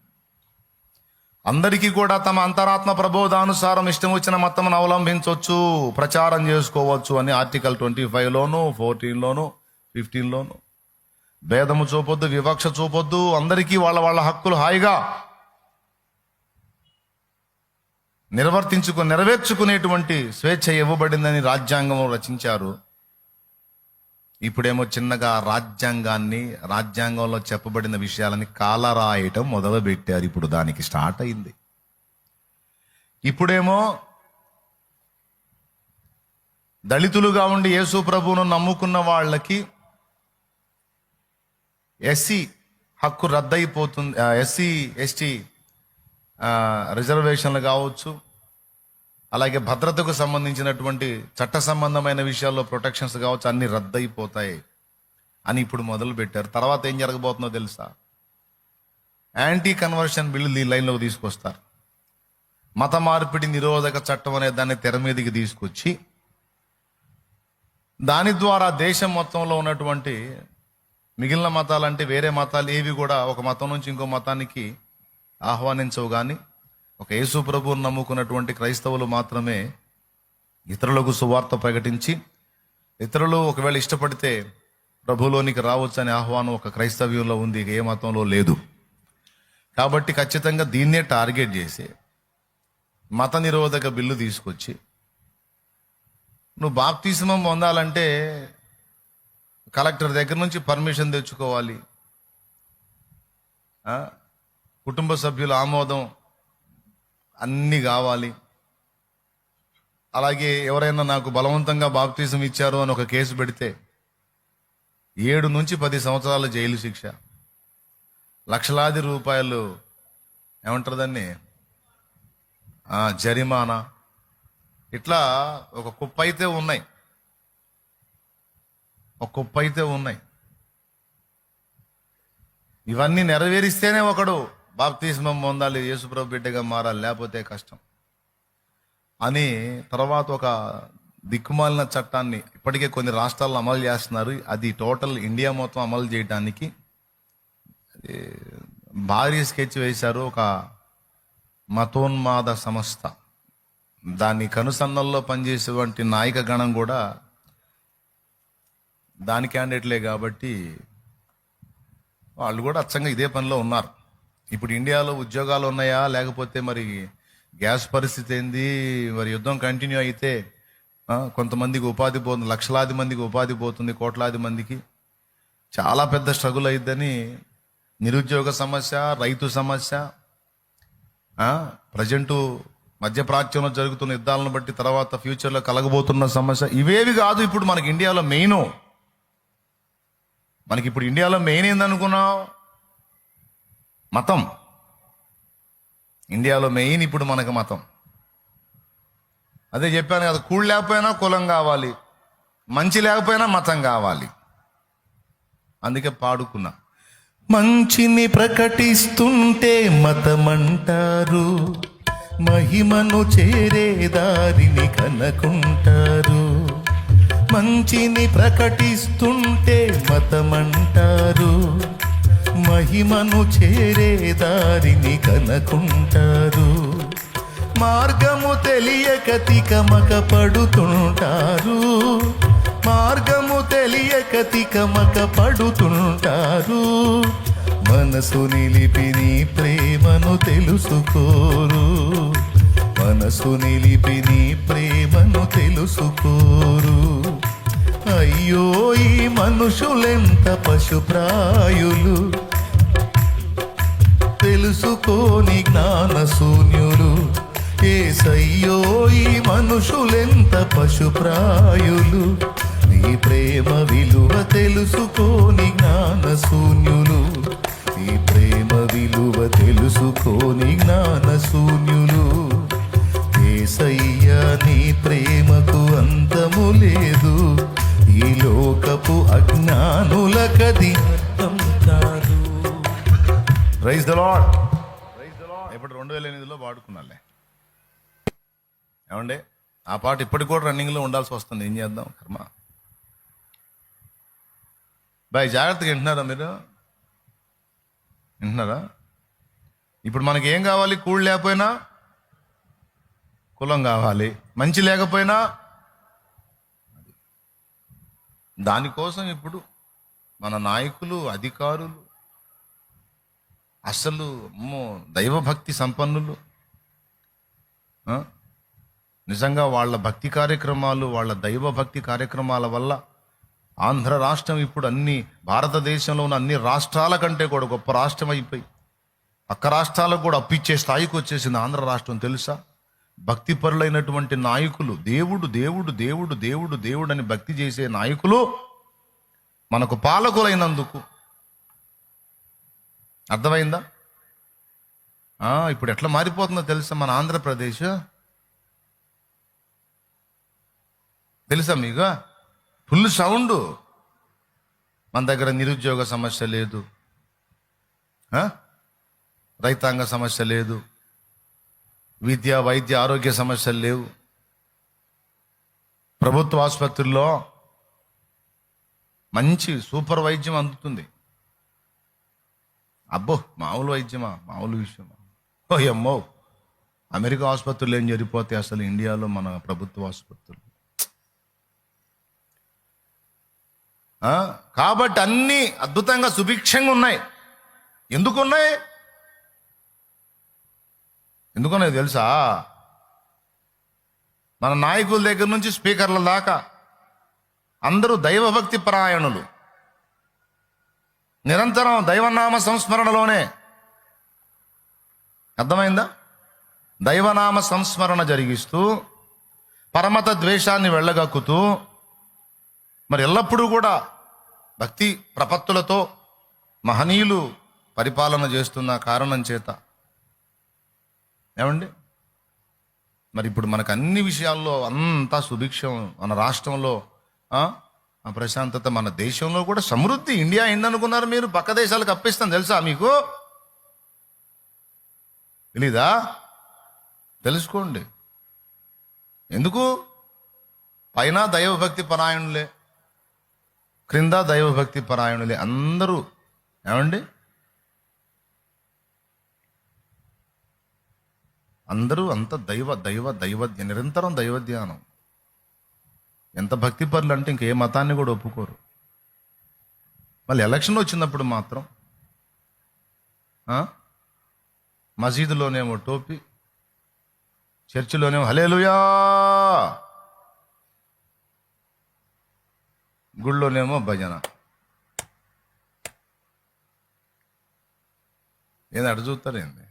అందరికీ కూడా తమ అంతరాత్మ ప్రబోధానుసారం ఇష్టం వచ్చిన మతమును అవలంబించవచ్చు, ప్రచారం చేసుకోవచ్చు అని ఆర్టికల్ 25లోను 14లోను 15లోను భేదము చూపొద్దు, వివక్ష చూపొద్దు, అందరికీ వాళ్ళ వాళ్ళ హక్కులు హాయిగా నెరవేర్చుకునేటువంటి స్వేచ్ఛ ఇవ్వబడిందని రాజ్యాంగం రచించారు. ఇప్పుడేమో చిన్నగా రాజ్యాంగంలో చెప్పబడిన విషయాలని కాలరాయటం మొదలు పెట్టారు. ఇప్పుడు దానికి స్టార్ట్ అయింది. ఇప్పుడేమో దళితులుగా ఉండి యేసు ప్రభువును నమ్ముకున్న వాళ్ళకి ఎస్సీ హక్కు రద్దయిపోతుంది. ఎస్సీ ఎస్టీ రిజర్వేషన్లు కావచ్చు, అలాగే భద్రతకు సంబంధించినటువంటి చట్ట సంబంధమైన విషయాల్లో ప్రొటెక్షన్స్ కావచ్చు, అన్ని రద్దయిపోతాయి అని ఇప్పుడు మొదలు పెట్టారు. తర్వాత ఏం జరగబోతుందో తెలుసా? యాంటీ కన్వర్షన్ బిల్లు ఈ లైన్లోకి తీసుకొస్తారు. మత మార్పిడి నిరోధక చట్టం అనే దాన్ని తెర మీదకి తీసుకొచ్చి దాని ద్వారా దేశం మొత్తంలో ఉన్నటువంటి మిగిలిన మతాలంటే వేరే మతాలు ఏవి కూడా ఒక మతం నుంచి ఇంకో మతానికి ఆహ్వానించవు. కానీ ఒక యేసు ప్రభువును నమ్ముకున్నటువంటి క్రైస్తవులు మాత్రమే ఇతరులకు సువార్త ప్రకటించి ఇతరులు ఒకవేళ ఇష్టపడితే ప్రభువులోనికి రావచ్చు అనే ఆహ్వానం ఒక క్రైస్తవ్యంలో ఉంది, ఏ మతంలో లేదు. కాబట్టి ఖచ్చితంగా దీన్నే టార్గెట్ చేసి మత నిరోధక బిల్లు తీసుకొచ్చి నువ్వు బాప్తిస్మం పొందాలంటే కలెక్టర్ దగ్గర నుంచి పర్మిషన్ తెచ్చుకోవాలి, కుటుంబ సభ్యుల ఆమోదం అన్నీ కావాలి. అలాగే ఎవరైనా నాకు బలవంతంగా బాప్తిజం ఇచ్చారు అని ఒక కేసు పెడితే 7 నుంచి 10 సంవత్సరాల జైలు శిక్ష, లక్షలాది రూపాయలు ఏమంటారు దాన్ని జరిమానా, ఇట్లా ఒక కుప్ప అయితే ఉన్నాయి. ఇవన్నీ నెరవేరిస్తేనే ఒకడు బాప్తిస్మం పొందాలి, యేసుప్రభు బిడ్డగా మారాలి, లేకపోతే కష్టం అని తర్వాత ఒక దిక్కుమాలిన చట్టాన్ని ఇప్పటికే కొన్ని రాష్ట్రాల్లో అమలు చేస్తున్నారు. అది టోటల్ ఇండియా మొత్తం అమలు చేయడానికి భారీ స్కెచ్ వేశారు ఒక మతోన్మాద సంస్థ. దాని కనుసన్నల్లో పనిచేసేటువంటి నాయక గణం కూడా దాని క్యాండిడేట్లే కాబట్టి వాళ్ళు కూడా అచ్చంగా ఇదే పనిలో ఉన్నారు. ఇప్పుడు ఇండియాలో ఉద్యోగాలు ఉన్నాయా, లేకపోతే మరి గ్యాస్ పరిస్థితి ఏంది, మరి యుద్ధం కంటిన్యూ అయితే కొంతమందికి ఉపాధి పోతుంది, లక్షలాది మందికి ఉపాధి పోతుంది, కోట్లాది మందికి చాలా పెద్ద స్ట్రగుల్ అయిద్దని నిరుద్యోగ సమస్య, రైతు సమస్య, ప్రజెంటు మధ్యప్రాచ్యంలో జరుగుతున్న యుద్ధాలను బట్టి తర్వాత ఫ్యూచర్లో కలగబోతున్న సమస్య, ఇవేవి కాదు ఇప్పుడు మనకి ఇండియాలో మెయిన్. మనకి ఇప్పుడు ఇండియాలో మెయిన్ ఏందనుకున్నావు? మతం. ఇండియాలో మెయిన్ ఇప్పుడు మనకు మతం. అదే చెప్పాను కదా, కూడు లేకపోయినా కులం కావాలి, మంచి లేకపోయినా మతం కావాలి. అందుకే పాడుకున్నా, మంచిని ప్రకటిస్తుంటే మతమంటారు, మహిమను చేరే దారిని కనుకుంటారు. మంచిని ప్రకటిస్తుంటే మతమంటారు, మహిమను చేరే దారిని కనుకుంటారు. మార్గము తెలియక తికమక పడుతుంటారు, మార్గము తెలియక తికమక పడుతుంటారు. మనసు నిలిపి నీ ప్రేమను తెలుసుకోరు, మనసు నిలిపి నీ ప్రేమను తెలుసుకోరు. అయ్యో ఈ మనుషులెంత పశుప్రాయులు, తెలుసుకోని జ్ఞాన శూన్యులు. యేసయ్యో ఈ మనుషులెంత పశుప్రాయులు, నీ ప్రేమ విలువ తెలుసుకోని జ్ఞాన శూన్యులు. నీ ప్రేమ విలువ తెలుసుకోని జ్ఞాన శూన్యులు. యేసయ్యా నీ ప్రేమకు అంతము లేదు, ఈ లోకపు అజ్ఞానులకది అర్థం కాదు. Praise the Lord. ఇప్పుడు 2008లో పాడుకున్నాలే ఏమండి, ఆ పాట ఇప్పటికి కూడా రన్నింగ్లో ఉండాల్సి వస్తుంది. ఏం చేద్దాం కర్మ. బాయ్ జాగ్రత్తగా వింటున్నారా మీరు? వింటున్నారా? ఇప్పుడు మనకి ఏం కావాలి? కూడు లేకపోయినా కులం కావాలి, మంచి లేకపోయినా. దానికోసం ఇప్పుడు మన నాయకులు, అధికారులు అసలు దైవభక్తి సంపన్నులు, నిజంగా వాళ్ళ భక్తి కార్యక్రమాలు, వాళ్ళ దైవభక్తి కార్యక్రమాల వల్ల ఆంధ్ర రాష్ట్రం ఇప్పుడు అన్ని భారతదేశంలో ఉన్న అన్ని రాష్ట్రాల కంటే కూడా గొప్ప రాష్ట్రం అయిపోయి పక్క రాష్ట్రాలకు కూడా అప్పిచ్చే స్థాయికి వచ్చేసింది ఆంధ్ర రాష్ట్రం. తెలుసా? భక్తిపరులైనటువంటి నాయకులు, దేవుడు దేవుడు దేవుడు దేవుడు దేవుడు అని భక్తి చేసే నాయకులు మనకు పాలకులైనందుకు. అర్థమైందా? ఇప్పుడు ఎట్లా మారిపోతుందో తెలుసా మన ఆంధ్రప్రదేశ్? తెలుసా మీకు? Full sound. మన దగ్గర నిరుద్యోగ సమస్య లేదు, రైతాంగ సమస్య లేదు, విద్య వైద్య ఆరోగ్య సమస్యలు లేవు. ప్రభుత్వ ఆసుపత్రుల్లో మంచి సూపర్ వైద్యం అందుతుంది. అబ్బో, మామూలు వైద్యమా? మామూలు విషయమా? ఓ అమ్మో, అమెరికా ఆసుపత్రులు ఏం జరిగిపోతాయి అసలు ఇండియాలో మన ప్రభుత్వ ఆసుపత్రులు. కాబట్టి అన్నీ అద్భుతంగా సుభిక్షంగా ఉన్నాయి. ఎందుకున్నాయి తెలుసా? మన నాయకుల దగ్గర నుంచి స్పీకర్ల దాకా అందరూ దైవభక్తి పరాయణులు, నిరంతరం దైవనామ సంస్మరణలోనే. అర్థమైందా? దైవనామ సంస్మరణ జరిగిస్తూ పరమత ద్వేషాన్ని వెళ్ళగక్కుతూ మరి ఎల్లప్పుడూ కూడా భక్తి ప్రపత్తులతో మహనీయులు పరిపాలన చేస్తున్న కారణం చేత ఏమండి మరి ఇప్పుడు మనకు అన్ని విషయాల్లో అంతా సుభిక్షం. మన రాష్ట్రంలో ప్రశాంతత, మన దేశంలో కూడా సమృద్ధి. ఇండియా ఏందనుకున్నారు మీరు? పక్క దేశాలకు అప్పిస్తాం తెలుసా మీకు? తెలీదా? తెలుసుకోండి. ఎందుకు? పైన దైవభక్తి పరాయణులే, క్రింద దైవభక్తి పరాయణులే అందరూ. ఏమండి అందరూ అంత దైవ దైవ దైవ నిరంతరం దైవ ధ్యానం. ఎంత భక్తి పరులు అంటే ఇంకే మతాన్ని కూడా ఒప్పుకోరు. మళ్ళీ ఎలక్షన్ వచ్చినప్పుడు మాత్రం మసీదులోనేమో టోపీ, చర్చిలోనేమో హల్లెలూయా, గుళ్ళోనేమో భజన. ఏంది అటు చూస్తారేంది?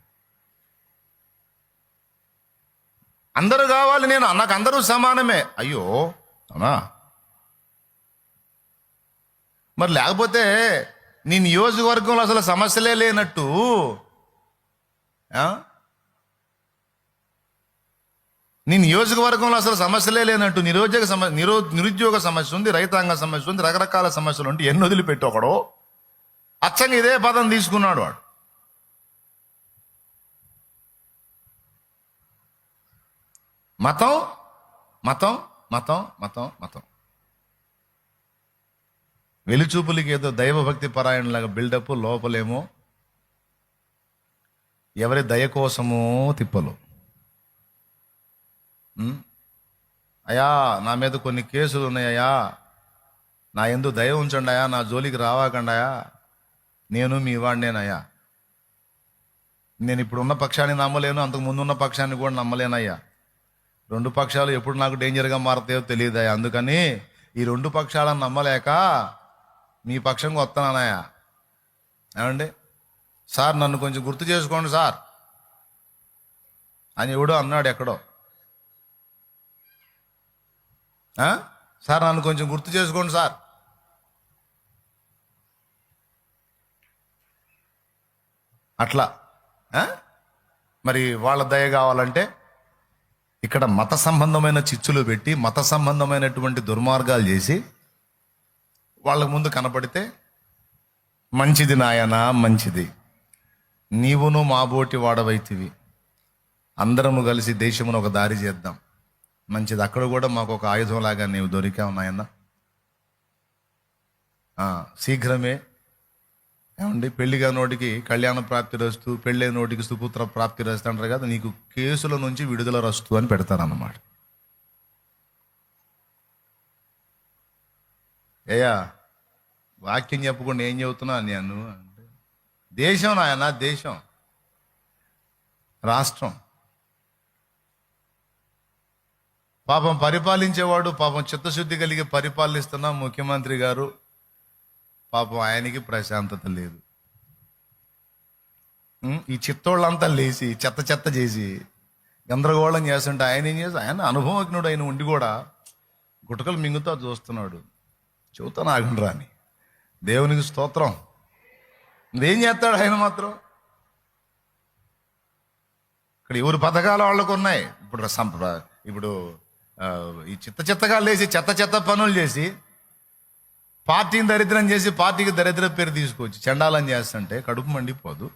అందరూ కావాలి, నాకు అందరూ సమానమే. అయ్యో అవునా? మరి లేకపోతే నీ నియోజకవర్గంలో అసలు సమస్యలే లేనట్టు నిరుద్యోగ సమస్య ఉంది, రైతాంగ సమస్య ఉంది, రకరకాల సమస్యలు ఉంటే ఎన్ని వదిలిపెట్టి ఒకడు అచ్చంగా ఇదే పదం తీసుకున్నాడు వాడు. మతం మతం మతం మతం మతం వెలుచూపులకి ఏదో దైవభక్తి పరాయణలాగా బిల్డప్, లోపలేమో ఎవరి దయ కోసమో తిప్పలు. అయ్యా నా మీద కొన్ని కేసులు ఉన్నాయ్యా, నా యందు దయ ఉంచండి అయ్యా, నా జోలికి రావాకండాయా, నేను మీ వాడినేనయ్యా. నేను ఇప్పుడున్న పక్షాన్ని నమ్మలేను, అంతకు ముందున్న పక్షాన్ని కూడా నమ్మలేనయ్యా. రెండు పక్షాలు ఎప్పుడు నాకు డేంజర్గా మారతాయో తెలియదయ్యా. అందుకని ఈ రెండు పక్షాలను నమ్మలేక మీ పక్షంగా వస్తానన్నాయా. ఏమండి సార్ నన్ను కొంచెం గుర్తు చేసుకోండి సార్ అని ఎవడో అన్నాడు ఎక్కడో. సార్ నన్ను కొంచెం గుర్తు చేసుకోండి సార్. అట్లా మరి వాళ్ళ దయ కావాలంటే ఇక్కడ మత సంబంధమైన చిచ్చులు పెట్టి మత సంబంధమైనటువంటి దుర్మార్గాలు చేసి వాళ్ళ ముందు కనపడితే మంచిది నాయనా మంచిది, నీవును మా బోటి వాడవైతివి, అందరము కలిసి దేశమును ఒక దారి చేద్దాం, మంచిది. అక్కడ కూడా మాకు ఒక ఆయుధంలాగా నీవు దొరికావు నాయన. శీఘ్రమే ఏమండి పెళ్లిగా నోటికి కళ్యాణ ప్రాప్తి రస్తు, పెళ్ళే నోటికి సుపుత్ర ప్రాప్తి రస్తు అంటారు కదా, నీకు కేసుల నుంచి విడుదల రస్తు అని పెడతారన్నమాట. ఏయా వాక్యం చెప్పకుండా ఏం చెబుతున్నా నేను అంటే, దేశం నాయన, దేశం, రాష్ట్రం, పాపం పరిపాలించేవాడు, పాపం చిత్తశుద్ధి కలిగి పరిపాలిస్తున్న ముఖ్యమంత్రి గారు, పాపం ఆయనకి ప్రశాంతత లేదు. ఈ చిత్తోళ్ళంతా లేచి చెత్త చెత్త చేసి గందరగోళం చేస్తుంటే ఆయన ఏం చేసి, ఆయన అనుభవజ్ఞుడు ఆయన ఉండి కూడా గుటకలు మింగుతా చూస్తున్నాడు. చెబుతాను ఆగండి రాని, దేవునికి స్తోత్రం. ఏం చేస్తాడు ఆయన మాత్రం? ఇక్కడ ఎవరి పథకాలు వాళ్ళకు ఉన్నాయి. ఇప్పుడు ఈ చిత్తగా లేచి చెత్త పనులు చేసి పార్టీని దరిద్రం చేసి పార్టీకి దరిద్ర పేరు తీసుకొచ్చి చండాలని చేస్తుంటే కడుపు మండిపోదు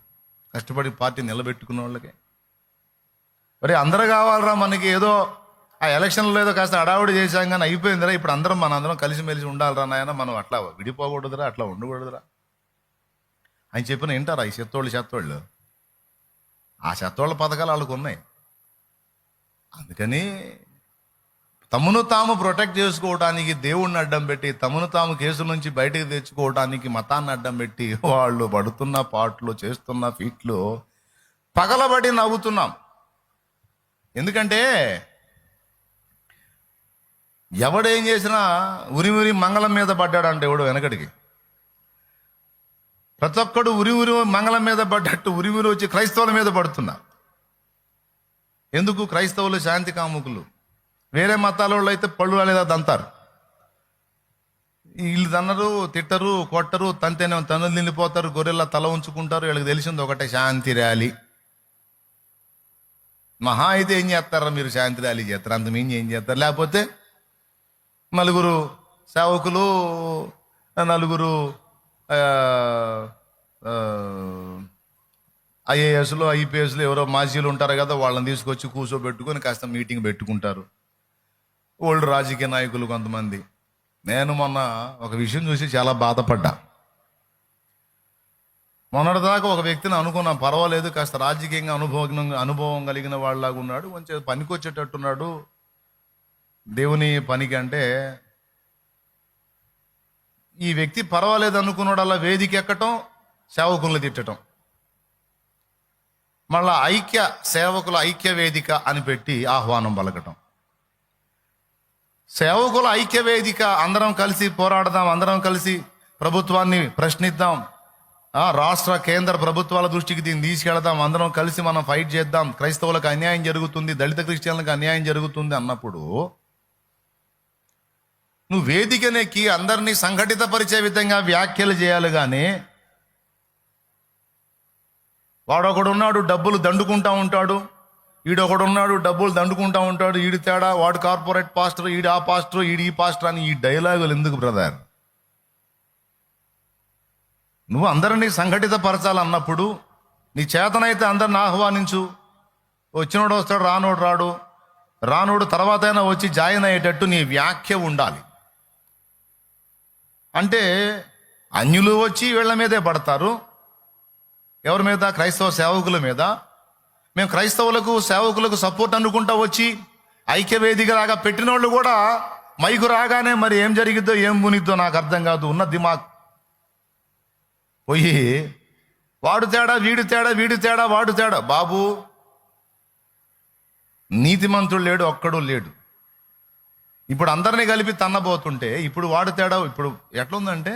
కష్టపడి పార్టీ నిలబెట్టుకున్న వాళ్ళకి? మరి అందరూ కావాలరా మనకి, ఏదో ఆ ఎలక్షన్లో ఏదో కాస్త అడావుడి చేశాం కానీ అయిపోయిందిరా, ఇప్పుడు అందరం కలిసిమెలిసి ఉండాలిరా నాయన, మనం అట్లా విడిపోకూడదురా, అట్లా ఉండకూడదురా అని చెప్పిన వింటారా ఈ చెత్తోళ్ళు? ఆ చెత్తోళ్ళ పథకాలు వాళ్ళకు ఉన్నాయి. అందుకని తమను తాము ప్రొటెక్ట్ చేసుకోవడానికి దేవుణ్ణి అడ్డం పెట్టి, తమను తాము కేసుల నుంచి బయటకు తెచ్చుకోవడానికి మతాన్ని అడ్డం పెట్టి వాళ్ళు పడుతున్న పాటలు, చేస్తున్న ఫీట్లు పగలబడి నవ్వుతున్నాం. ఎందుకంటే ఎవడేం చేసినా ఉరి మంగళం మీద పడ్డాడంటే ఎవడు వెనకడికి, ప్రతి ఒక్కడు ఉరి మంగళం మీద పడ్డట్టు ఉరి వచ్చి క్రైస్తవుల మీద పడుతున్నా. ఎందుకు? క్రైస్తవులు శాంతి కాముకులు. వేరే మతాల వాళ్ళు అయితే పళ్ళు లేదా దంతారు, వీళ్ళు తన్నరు, తిట్టరు, కొట్టరు, తంతేనే తనులు నిండిపోతారు, గొర్రెల్లా తల ఉంచుకుంటారు. వీళ్ళకి తెలిసింది ఒకటే, శాంతి ర్యాలీ. మహా అయితే ఏం చేస్తారా మీరు? శాంతి ర్యాలీ చేస్తారు, అంత మించి ఏం చేస్తారు? లేకపోతే నలుగురు సేవకులు, నలుగురు ఐఏఎస్లు, ఐపీఎస్లు, ఎవరో మాజీలు ఉంటారు కదా, వాళ్ళని తీసుకొచ్చి కూర్చోబెట్టుకొని కాస్త మీటింగ్ పెట్టుకుంటారు. ఓల్డ్ రాజకీయ నాయకులు కొంతమంది. నేను మొన్న ఒక విషయం చూసి చాలా బాధపడ్డా. మొన్నటిదాకా ఒక వ్యక్తిని అనుకున్నాం, పర్వాలేదు, కాస్త రాజకీయంగా అనుభవం కలిగిన వాళ్ళలాగా ఉన్నాడు, కొంచెం పనికొచ్చేటట్టున్నాడు దేవుని పనికి అంటే. ఈ వ్యక్తి పర్వాలేదు అనుకున్నాడు, అలా వేదిక ఎక్కటం, సేవకులను తిట్టడం, మళ్ళా సేవకుల ఐక్య వేదిక అని పెట్టి ఆహ్వానం పలకటం. సేవకుల ఐక్య వేదిక, అందరం కలిసి పోరాడదాం, అందరం కలిసి ప్రభుత్వాన్ని ప్రశ్నిద్దాం, రాష్ట్ర కేంద్ర ప్రభుత్వాల దృష్టికి దీన్ని తీసుకెళదాం, అందరం కలిసి మనం ఫైట్ చేద్దాం, క్రైస్తవులకు అన్యాయం జరుగుతుంది, దళిత క్రిస్టియన్లకు అన్యాయం జరుగుతుంది అన్నప్పుడు నువ్వు వేదికనెక్కి అందరినీ సంఘటితపరిచే విధంగా వ్యాఖ్యలు చేయాలి. కానీ వాడొకడు ఉన్నాడు డబ్బులు దండుకుంటా ఉంటాడు, ఈడొకడు ఉన్నాడు డబ్బులు దండుకుంటా ఉంటాడు, ఈడి తేడా, వాడు కార్పొరేట్ పాస్టర్, ఈడు ఆ పాస్టర్, ఈడు ఈ పాస్టర్ అని ఈ డైలాగులు ఎందుకు బ్రదర్? నువ్వు అందరినీ సంఘటితపరచాలన్నప్పుడు నీ చేతనైతే అందరిని ఆహ్వానించు. వచ్చినోడు వస్తాడు, రానోడు రాడు, రానోడు తర్వాత అయినా వచ్చి జాయిన్ అయ్యేటట్టు నీ వ్యాఖ్య ఉండాలి. అంటే అన్యులు వచ్చి వీళ్ళ మీదే పడతారు. ఎవరి మీద? క్రైస్తవ సేవకుల మీద. మేము క్రైస్తవులకు సేవకులకు సపోర్ట్ అనుకుంటా వచ్చి ఐక్యవేదికలాగా పెట్టిన వాళ్ళు కూడా మైకు రాగానే మరి ఏం జరిగిద్దో ఏం మునిద్దో నాకు అర్థం కాదు. ఉన్న దిమాగ్ పోయి వాడు తేడా, వీడు తేడా, వీడు తేడా, వాడు తేడా. బాబు, నీతిమంతుడు లేడు, ఒక్కడు లేడు. ఇప్పుడు అందరినీ కలిపి తన్నబోతుంటే ఇప్పుడు వాడు తేడా ఇప్పుడు ఎట్లుందంటే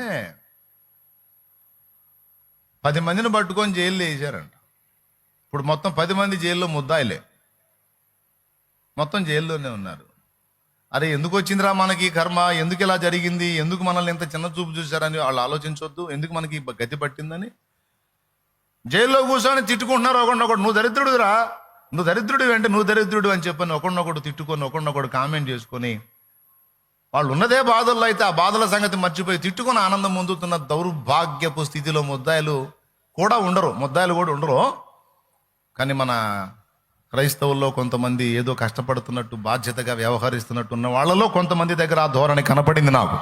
10 మందిని పట్టుకొని జైల్లో వేసారంట. ఇప్పుడు మొత్తం 10 మంది జైల్లో ముద్దాయిలే, మొత్తం జైల్లోనే ఉన్నారు. అరే ఎందుకు వచ్చిందిరా మనకి కర్మ, ఎందుకు ఇలా జరిగింది, ఎందుకు మనల్ని ఇంత చిన్న చూపు చూశారని వాళ్ళు ఆలోచించొద్దు. ఎందుకు మనకి గతి పట్టిందని జైల్లో కూర్చొని తిట్టుకుంటున్నారు ఒకడినొకడు. నువ్వు దరిద్రుడురా, నువ్వు దరిద్రుడు అంటే నువ్వు దరిద్రుడు అని చెప్పని ఒకడినొకడు తిట్టుకొని ఒకడినొకడు కామెంట్ చేసుకొని వాళ్ళు ఉన్నదే బాధల్లో అయితే ఆ బాధల సంగతి మర్చిపోయి తిట్టుకొని ఆనందం పొందుతున్న దౌర్భాగ్యపు స్థితిలో ముద్దాయిలు కూడా ఉండరు. కానీ మన క్రైస్తవుల్లో కొంతమంది ఏదో కష్టపడుతున్నట్టు బాధ్యతగా వ్యవహరిస్తున్నట్టు ఉన్న వాళ్ళలో కొంతమంది దగ్గర ఆ ధోరణి కనపడింది నాకు.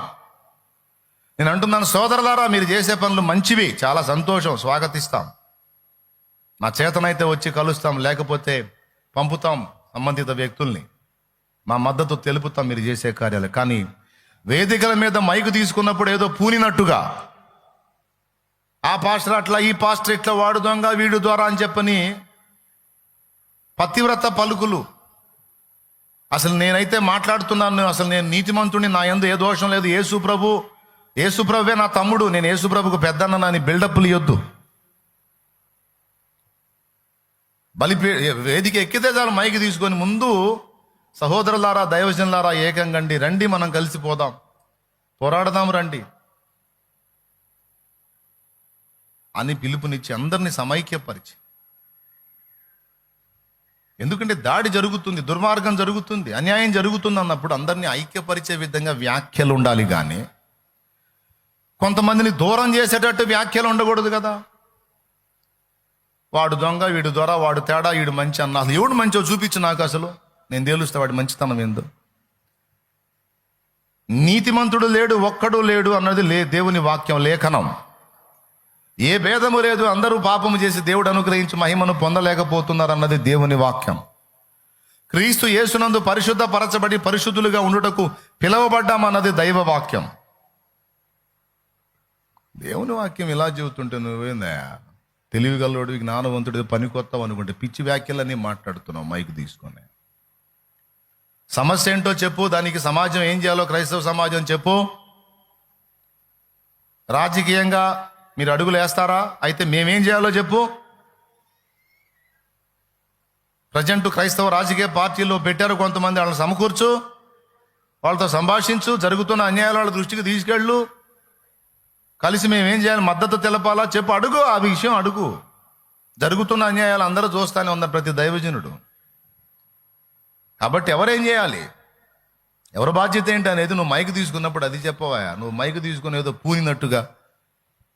నేను అంటున్నాను, సోదరులారా, మీరు చేసే పనులు మంచివి, చాలా సంతోషం, స్వాగతిస్తాం. మా చేతనైతే వచ్చి కలుస్తాం, లేకపోతే పంపుతాం సంబంధిత వ్యక్తుల్ని, మా మద్దతు తెలుపుతాం మీరు చేసే కార్యాలు. కానీ వేదికల మీద మైకు తీసుకున్నప్పుడు ఏదో పూనినట్టుగా ఆ పాస్టర్ అట్లా, ఈ పాస్టర్ ఇట్లా, వాడు దొంగ వీడు ద్వారా అని చెప్పని పతివ్రత పలుకులు. అసలు నేనైతే మాట్లాడుతున్నాను, అసలు నేను నీతిమంతుడిని, నా యందు ఏ దోషం లేదు, యేసుప్రభువే నా తమ్ముడు, నేను యేసుప్రభుకు పెద్దన్నని బిల్డప్లు ఇవ్వద్దు. వేదిక ఎక్కితే చాలు మైకి తీసుకొని ముందు సహోదరులారా, దైవజనులారా, ఏకంగండి, రండి మనం కలిసిపోదాం, పోరాడదాం రండి అని పిలుపునిచ్చి అందరినీ సమైక్యపరిచి. ఎందుకంటే దాడి జరుగుతుంది, దుర్మార్గం జరుగుతుంది, అన్యాయం జరుగుతుంది అన్నప్పుడు అందరినీ ఐక్యపరిచే విధంగా వ్యాఖ్యలు ఉండాలి. కానీ కొంతమందిని దూరం చేసేటట్టు వ్యాఖ్యలు ఉండకూడదు కదా. వాడు దొంగ వీడు దొర, వాడు తేడా వీడు మంచి అన్న. అసలు ఎవడు మంచో చూపించు నాకు, అసలు నేను తేలుస్తా వాడి మంచితనం ఏందో. నీతిమంతుడు లేడు, ఒక్కడు లేడు అన్నది దేవుని వాక్యం, లేఖనం. ఏ భేదము లేదు, అందరూ పాపము చేసి దేవుడు అనుగ్రహించి మహిమను పొందలేకపోతున్నారు అన్నది దేవుని వాక్యం. క్రీస్తు యేసునందు పరిశుద్ధ పరచబడి పరిశుద్ధులుగా ఉండుటకు పిలవబడ్డామన్నది దైవ వాక్యం. దేవుని వాక్యం ఇలా చెబుతుంటే నువ్వేందా తెలివిగలవాడు, జ్ఞానవంతుడు, పని కొత్తావు అనుకుంటే పిచ్చి వ్యాఖ్యలన్నీ మాట్లాడుతున్నావు మైకు తీసుకొని. సమస్య ఏంటో చెప్పు, దానికి సమాజం ఏం చేయాలో క్రైస్తవ సమాజం చెప్పు. రాజకీయంగా మీరు అడుగులు వేస్తారా, అయితే మేమేం చేయాలో చెప్పు. ప్రజెంట్ క్రైస్తవ రాజకీయ పార్టీల్లో పెట్టారు కొంతమంది, వాళ్ళని సమకూర్చు, వాళ్ళతో సంభాషించు, జరుగుతున్న అన్యాయాలు వాళ్ళ దృష్టికి తీసుకెళ్ళు, కలిసి మేమేం చేయాలి, మద్దతు తెలపాలా చెప్పు, అడుగు, ఆ విషయం అడుగు. జరుగుతున్న అన్యాయాలు అందరూ చూస్తానే ఉన్నారు, ప్రతి దైవజనుడు. కాబట్టి ఎవరేం చేయాలి, ఎవరి బాధ్యత ఏంటి అనేది నువ్వు మైకు తీసుకున్నప్పుడు అది చెప్పవా. నువ్వు మైకు తీసుకుని ఏదో పూనినట్టుగా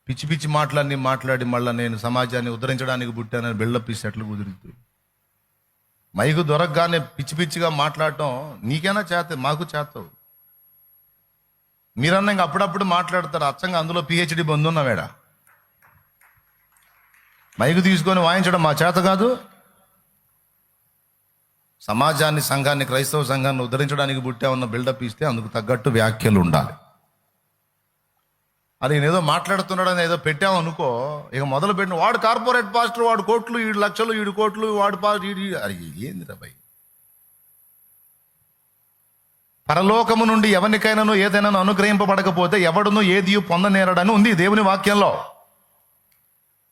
పిచ్చి పిచ్చి మాటలన్నీ మాట్లాడి మళ్ళీ నేను సమాజాన్ని ఉద్ధరించడానికి పుట్టానని బిల్డప్ ఇస్తే ఎట్లా కుదురుతుంది. మైకు దొరకగానే పిచ్చి పిచ్చిగా మాట్లాడటం నీకైనా చేత, మాకు చేతవు. మీరన్నా ఇంక అప్పుడప్పుడు మాట్లాడతారు, అచ్చంగా అందులో PhD పొందున్నావేడా. మైకు తీసుకొని వాయించడం మా చేత కాదు. సమాజాన్ని, సంఘాన్ని, క్రైస్తవ సంఘాన్ని ఉద్ధరించడానికి పుట్టామన్న బిల్డప్ ఇస్తే అందుకు తగ్గట్టు వ్యాఖ్యలు ఉండాలి. అది నేనేదో మాట్లాడుతున్నాడని ఏదో పెట్టాము అనుకో, ఇక మొదలు పెట్టిన వాడు కార్పొరేట్ పాస్టర్, వాడు కోట్లు, 7 లక్షలు, 7 కోట్లు, వాడు అది ఏందిరా భయ్. పరలోకము నుండి ఎవరికైనాను ఏదైనా అనుగ్రహింపబడకపోతే ఎవడును ఏది పొందనేరడని ఉంది దేవుని వాక్యంలో.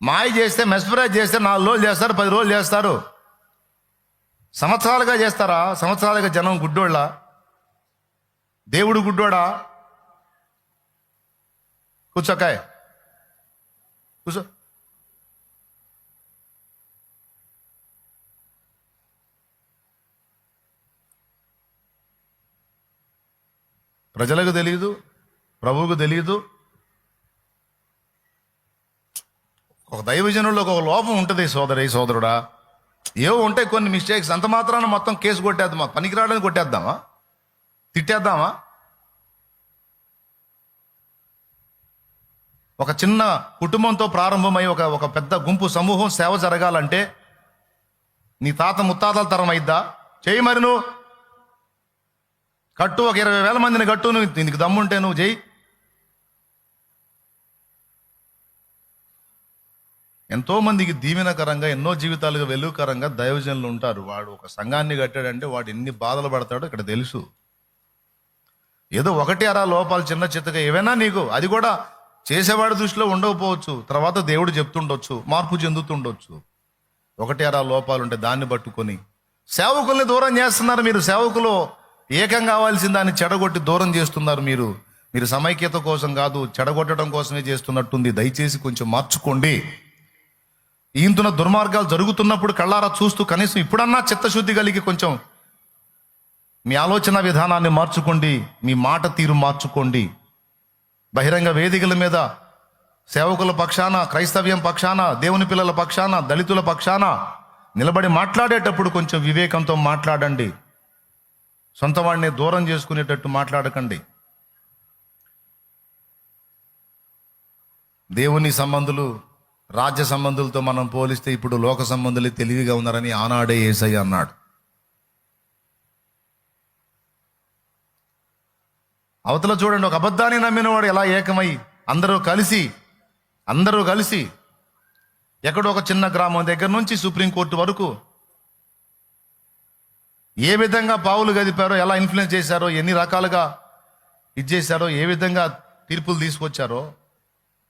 మాయ చేస్తే, మెస్పరైజ్ చేస్తే 4 రోజులు చేస్తారు, 10 రోజులు చేస్తారు, సంవత్సరాలుగా చేస్తారా? సంవత్సరాలుగా జనం గుడ్డోళ్ళ, దేవుడు గుడ్డోడా? కూర్చోకాయ్, కూర్చో. ప్రజలకు తెలియదు, ప్రభువుకు తెలియదు. ఒక దైవజనుల్లో ఒక లోపం ఉంటుంది సోదరుడా. ఏవో ఉంటాయి కొన్ని మిస్టేక్స్, అంత మాత్రాన మొత్తం కేసు కొట్టేద్దామా, పనికిరాడని కొట్టేద్దామా, తిట్టేద్దామా? ఒక చిన్న కుటుంబంతో ప్రారంభమై ఒక పెద్ద గుంపు సమూహం సేవ జరగాలంటే నీ తాత ముత్తాతల తరం అయిద్దా? చెయ్యి మరి, నువ్వు కట్టు, ఒక 20,000 మందిని కట్టు, నువ్వు దీనికి దమ్ముంటే నువ్వు చెయ్యి. ఎంతో మందికి దీవెనకరంగా, ఎన్నో జీవితాలుగా వెలుగుకరంగా దైవజనులు ఉంటారు. వాడు ఒక సంఘాన్ని కట్టాడంటే వాడు ఎన్ని బాధలు పడతాడో ఇక్కడ తెలుసు. ఏదో ఒకటి అరా లోపాలు చిన్న చిత్తగా ఏవైనా నీకు, అది కూడా చేసేవాడి దృష్టిలో ఉండకపోవచ్చు, తర్వాత దేవుడు చెప్తుండొచ్చు, మార్పు చెందుతుండొచ్చు. ఒకటి అరా లోపాలు ఉంటే దాన్ని పట్టుకొని సేవకుల్ని దూరం చేస్తున్నారు మీరు. సేవకులు ఏకం కావాల్సిన దాన్ని చెడగొట్టి దూరం చేస్తున్నారు మీరు. మీరు సమైక్యత కోసం కాదు, చెడగొట్టడం కోసమే చేస్తున్నట్టుంది. దయచేసి కొంచెం మార్చుకోండి. ఈంతున దుర్మార్గాలు జరుగుతున్నప్పుడు కళ్ళారా చూస్తూ కనీసం ఇప్పుడన్నా చిత్తశుద్ధి కలిగి కొంచెం మీ ఆలోచన విధానాన్ని మార్చుకోండి, మీ మాట తీరు మార్చుకోండి. బహిరంగ వేదికల మీద సేవకుల పక్షాన, క్రైస్తవ్యం పక్షాన, దేవుని పిల్లల పక్షాన, దళితుల పక్షాన నిలబడి మాట్లాడేటప్పుడు కొంచెం వివేకంతో మాట్లాడండి. సొంత వాడిని దూరం చేసుకునేటట్టు మాట్లాడకండి. దేవుని సంబంధులు రాజ్య సంబంధులతో మనం పోలిస్తే ఇప్పుడు లోక సంబంధులు తెలివిగా ఉన్నారని ఆనాడే యేసయ్య అన్నాడు. అవతల చూడండి, ఒక అబద్ధాన్ని నమ్మినవాడు ఎలా ఏకమై అందరూ కలిసి ఎక్కడో ఒక చిన్న గ్రామం దగ్గర నుంచి సుప్రీంకోర్టు వరకు ఏ విధంగా పావులు గదిపారో, ఎలా ఇన్ఫ్లుయెన్స్ చేశారో, ఎన్ని రకాలుగా చేశారో, ఏ విధంగా తీర్పులు తీసుకొచ్చారో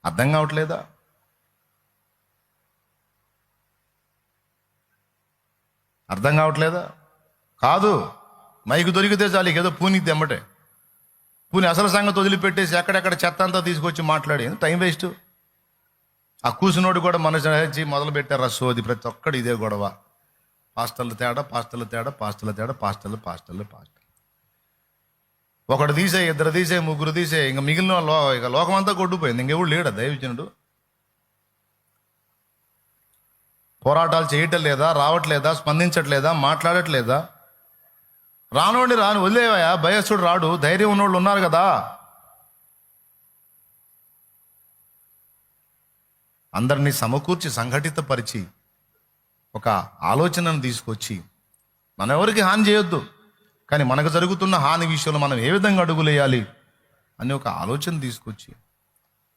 అర్థం కావట్లేదా? అర్థం కావట్లేదా? కాదు, మైకు దొరికితే చాలు ఏదో పూనికి దెమ్మటే పూని అసలు సంగతి వదిలిపెట్టేసి ఎక్కడెక్కడ చెత్త అంతా తీసుకొచ్చి మాట్లాడి టైం వేస్ట్. ఆ కూసినోడు కూడా మనసు మొదలు పెట్టారు సోది. ప్రతి ఒక్కడు ఇదే గొడవ. పాస్టర్లు తేడా. ఒకడు తీసే, ఇద్దరు తీసే, ముగ్గురు తీసే, ఇంకా మిగిలిన ఇక లోకం అంతా కొట్టుపోయింది. ఇంకెవడు లేడా దైవజనుడు? పోరాటాలు చేయటం లేదా, రావట్లేదా, స్పందించట్లేదా, మాట్లాడట్లేదా? రానోడిని వదిలేవయా, భయసుడు రాడు, ధైర్యం ఉన్నోళ్ళు ఉన్నారు కదా. అందరినీ సమకూర్చి సంఘటితపరిచి ఒక ఆలోచనను తీసుకొచ్చి మనం ఎవరికి హాని చేయొద్దు, కానీ మనకు జరుగుతున్న హాని విషయంలో మనం ఏ విధంగా అడుగులేయాలి అని ఒక ఆలోచన తీసుకొచ్చి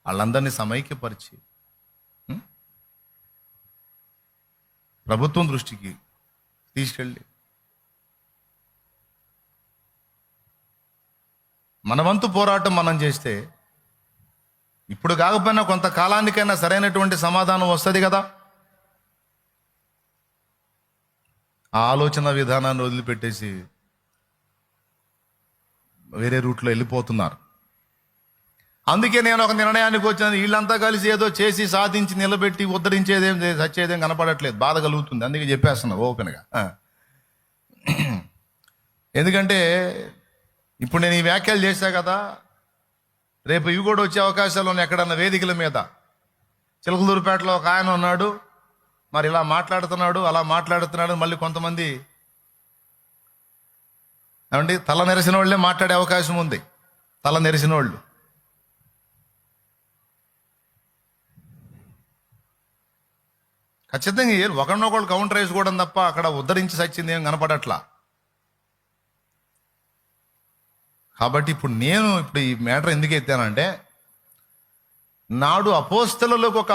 వాళ్ళందరినీ సమైక్యపరిచి ప్రభుత్వం దృష్టికి తీసుకెళ్ళి మన వంతు పోరాటం మనం చేస్తే ఇప్పుడు కాకపోయినా కొంతకాలానికైనా సరైనటువంటి సమాధానం వస్తుంది కదా. ఆ ఆలోచన విధానాన్ని వదిలిపెట్టేసి వేరే రూట్లో వెళ్ళిపోతున్నారు. అందుకే నేను ఒక నిర్ణయానికి వచ్చాను, వీళ్ళంతా కలిసి ఏదో చేసి సాధించి నిలబెట్టి ఉద్ధరించేదేం సచ్చేదేం కనపడట్లేదు, బాధ కలుగుతుంది. అందుకే చెప్పేస్తున్నా ఓపెన్గా. ఎందుకంటే ఇప్పుడు నేను ఈ వ్యాఖ్యలు చేశా కదా, రేపు ఇవి కూడా వచ్చే అవకాశాలు ఉన్నాయి. ఎక్కడన్నా వేదికల మీద చిలకలూరుపేటలో ఒక ఆయన ఉన్నాడు, మరి ఇలా మాట్లాడుతున్నాడు, అలా మాట్లాడుతున్నాడు. మళ్ళీ కొంతమంది ఏమండి తల నెరిసిన వాళ్ళే మాట్లాడే అవకాశం ఉంది. తల నెరిసిన వాళ్ళు ఖచ్చితంగా ఒకరినొకళ్ళు కౌంటర్ వేసుకోవడం తప్ప అక్కడ ఉద్ధరించి సచ్చింది ఏం కనపడట్లా. కాబట్టి ఇప్పుడు ఈ మ్యాటర్ ఎందుకు ఎత్తానంటే, నాడు అపోస్తలులకు ఒక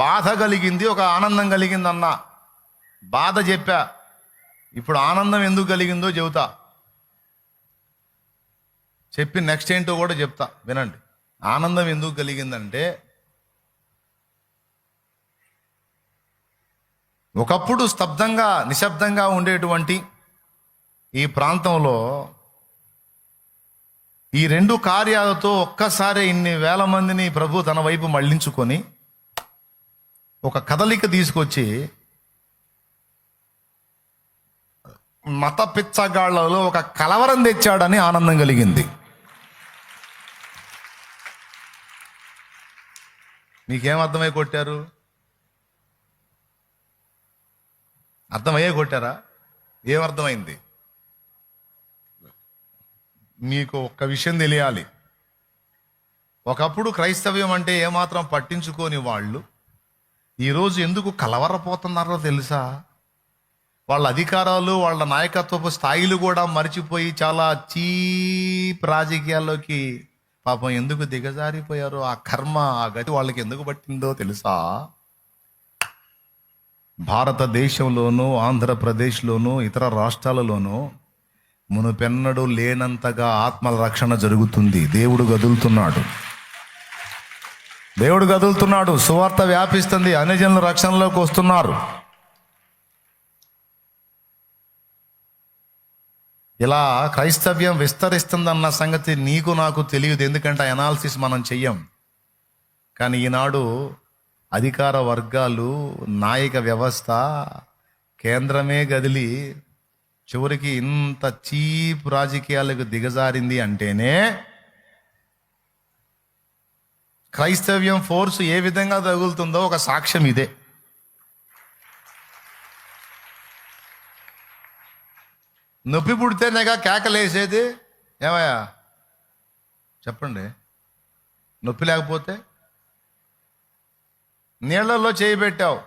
బాధ కలిగింది, ఒక ఆనందం కలిగింది అన్న బాధ చెప్పా. ఇప్పుడు ఆనందం ఎందుకు కలిగిందో చెబుతా. చెప్పి నెక్స్ట్ ఏంటో కూడా చెప్తా, వినండి. ఆనందం ఎందుకు కలిగిందంటే, ఒకప్పుడు స్తబ్దంగా నిశ్శబ్దంగా ఉండేటువంటి ఈ ప్రాంతంలో ఈ రెండు కార్యాలతో ఒక్కసారి ఇన్ని వేల మందిని ప్రభు తన వైపు మళ్లించుకొని ఒక కదలిక తీసుకొచ్చి మత పిచ్చగాళ్లలో ఒక కలవరం తెచ్చాడని ఆనందం కలిగింది. మీకేం అర్థమై కొట్టారు? అర్థమయ్యే కొట్టారా? ఏమర్థమైంది? మీకు ఒక్క విషయం తెలియాలి. ఒకప్పుడు క్రైస్తవ్యం అంటే ఏమాత్రం పట్టించుకోని వాళ్ళు ఈరోజు ఎందుకు కలవరపోతున్నారో తెలుసా? వాళ్ళ అధికారాలు, వాళ్ళ నాయకత్వపు స్థాయిలు కూడా మర్చిపోయి చాలా చీప్ రాజకీయాల్లోకి పాపం ఎందుకు దిగజారిపోయారో, ఆ కర్మ, ఆ గతి వాళ్ళకి ఎందుకు పట్టిందో తెలుసా? భారతదేశంలోనూ, ఆంధ్రప్రదేశ్లోనూ, ఇతర రాష్ట్రాలలోనూ మునుపెన్నడూ లేనంతగా ఆత్మల రక్షణ జరుగుతుంది. దేవుడు కదులుతున్నాడు. సువార్త వ్యాపిస్తుంది. అన్యజనులు రక్షణలోకి వస్తున్నారు. ఇలా క్రైస్తవ్యం విస్తరిస్తుందన్న సంగతి నీకు నాకు తెలియదు, ఎందుకంటే అనాలిసిస్ మనం చెయ్యం. కానీ ఈనాడు అధికార వర్గాలు, నాయక వ్యవస్థ, కేంద్రమే గదిలి చివరికి ఇంత చీప్ రాజకీయాలకు దిగజారింది అంటేనే క్రైస్తవ్యం ఫోర్స్ ఏ విధంగా తగులుతుందో ఒక సాక్ష్యం ఇదే. నొప్పి పుడితేనేగా కేకలేసేది. ఏమయ్యా చెప్పండి, నొప్పి లేకపోతే? నీళ్లలో చేయి పెట్టావు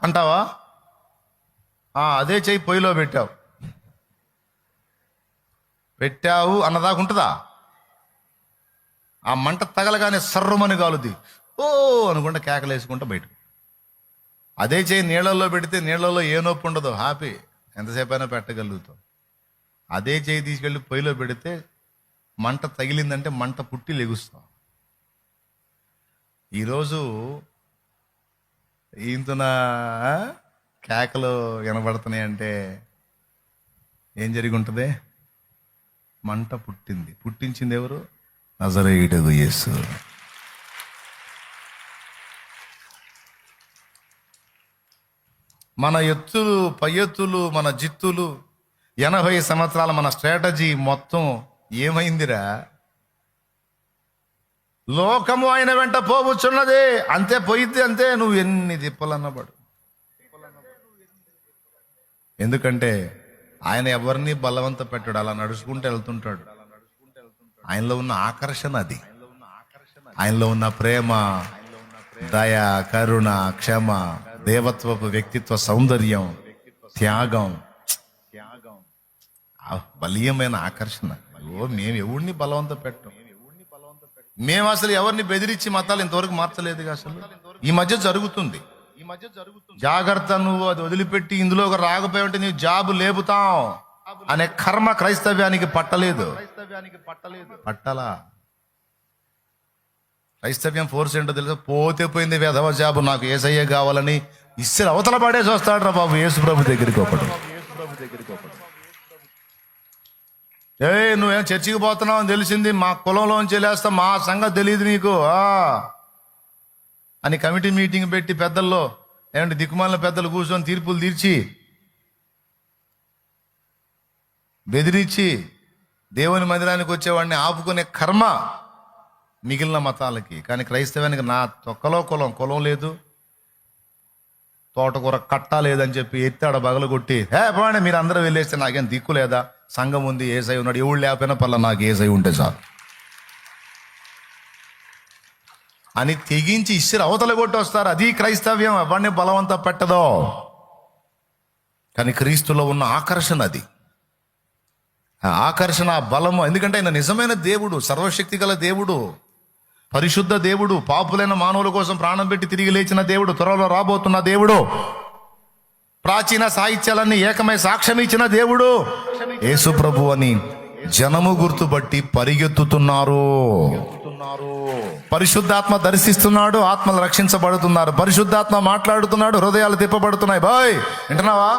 అంటావా? అదే చేయి పొయ్యిలో పెట్టావు అన్నదాకా ఉంటుందా? ఆ మంట తగలగానే సర్రమని గాలుది, ఓ అనుకుంటా కేకలేసుకుంటా బయటకు. అదే చేయి నీళ్ళల్లో పెడితే నీళ్ళల్లో ఏ నొప్పి ఉండదు, హ్యాపీ, ఎంతసేపు అయినా పెట్టగలుగుతాం. అదే చేయి తీసుకెళ్ళి పొయ్యిలో పెడితే మంట తగిలిందంటే మంట పుట్టి లెగుస్తాం. ఈరోజు ఈంతున కేకలు వినబడుతున్నాయి అంటే ఏం జరిగి ఉంటుంది? మంట పుట్టింది. పుట్టించింది ఎవరు? నజరేయుడగు యేసు. మన ఎత్తులు, పై ఎత్తులు, మన జిత్తులు, 80 సంవత్సరాల మన స్ట్రాటజీ మొత్తం ఏమైందిరా? లోకము ఆయన వెంట పోవచ్చున్నదే, అంతే పోయిద్ది, అంతే. నువ్వు ఎన్ని తిప్పలన్నవాడు. ఎందుకంటే ఆయన ఎవరిని బలవంత పెట్టాడు, అలా నడుచుకుంటూ వెళ్తుంటాడు. ఆయనలో ఉన్న ఆకర్షణ అది. ఆయనలో ఉన్న ప్రేమ, దయ, కరుణ, క్షమ, దేవత్వపు వ్యక్తిత్వ సౌందర్యం, త్యాగం, బలీయమైన ఆకర్షణ. మేము ఎవరిని బలవంత పెట్టం. మేము అసలు ఎవరిని బెదిరించి మతాలు ఇంతవరకు మార్చలేదు. అసలు ఈ మధ్య జరుగుతుంది. జాగ్రత్త, నువ్వు అది వదిలిపెట్టి ఇందులోకి రాకపోయి ఉంటే నీ జాబు లేపుతాం అనే కర్మ క్రైస్తవ్యానికి పట్టలేదు. పట్టలా. క్రైస్తవ్యం ఫోర్స్ ఏంటో తెలుసా? పోతే పోయింది వెధవ జాబు, నాకు యేసయ్య కావాలని ఇస్సలు అవతల పడేసి వస్తాడు రా బాబు యేసు ప్రభు దగ్గరికి ఒకడు. నువ్వేం చర్చికి పోతున్నావు అని తెలిసింది, మా కులంలోంచి వెళ్ళేస్తా, మా సంగతి తెలియదు నీకు అని కమిటీ మీటింగ్ పెట్టి పెద్దల్లో ఏమంటే దిక్కుమాలిన పెద్దలు కూర్చొని తీర్పులు తీర్చి బెదిరించి దేవుని మందిరానికి వచ్చేవాడిని ఆపుకునే కర్మ మిగిలిన మతాలకి. కానీ క్రైస్తవానికి నా తొక్కలో కులం లేదు, తోటకూర కట్ట లేదని చెప్పి ఎత్తాడ బగలు కొట్టి, పోండి మీరు అందరూ వెళ్ళేస్తే నాకేం దిక్కు లేదా? సంఘం ఉంది, ఏసై ఉన్నాడు, ఎవడు లేకపోయినా పర్లా, నాకు ఏసై ఉంటే చాలు అని తెగించి ఇస్సిరి అవతల కొట్టి వస్తారు. అది క్రైస్తవ్యం. ఎవరిని బలవంత పెట్టదో. కానీ క్రీస్తులో ఉన్న ఆకర్షణ అది. ఆకర్షణ, బలము. ఎందుకంటే ఆయన నిజమైన దేవుడు, సర్వశక్తి గల దేవుడు, పరిశుద్ధ దేవుడు, పాపులైన మానవుల కోసం ప్రాణం పెట్టి తిరిగి లేచిన దేవుడు, త్వరలో రాబోతున్న దేవుడు, ప్రాచీన సాహిత్యాలన్నీ ఏకమై సాక్ష్యం ఇచ్చిన దేవుడు యేసు ప్రభు అని జనము గుర్తుబట్టి పరిగెత్తుతున్నారు. పరిశుద్ధాత్మ దర్శిస్తున్నాడు, ఆత్మలు రక్షించబడుతున్నారు. పరిశుద్ధాత్మ మాట్లాడుతున్నాడు, హృదయాలు తిప్పబడుతున్నాయి. బాయ్ వింటున్నావా?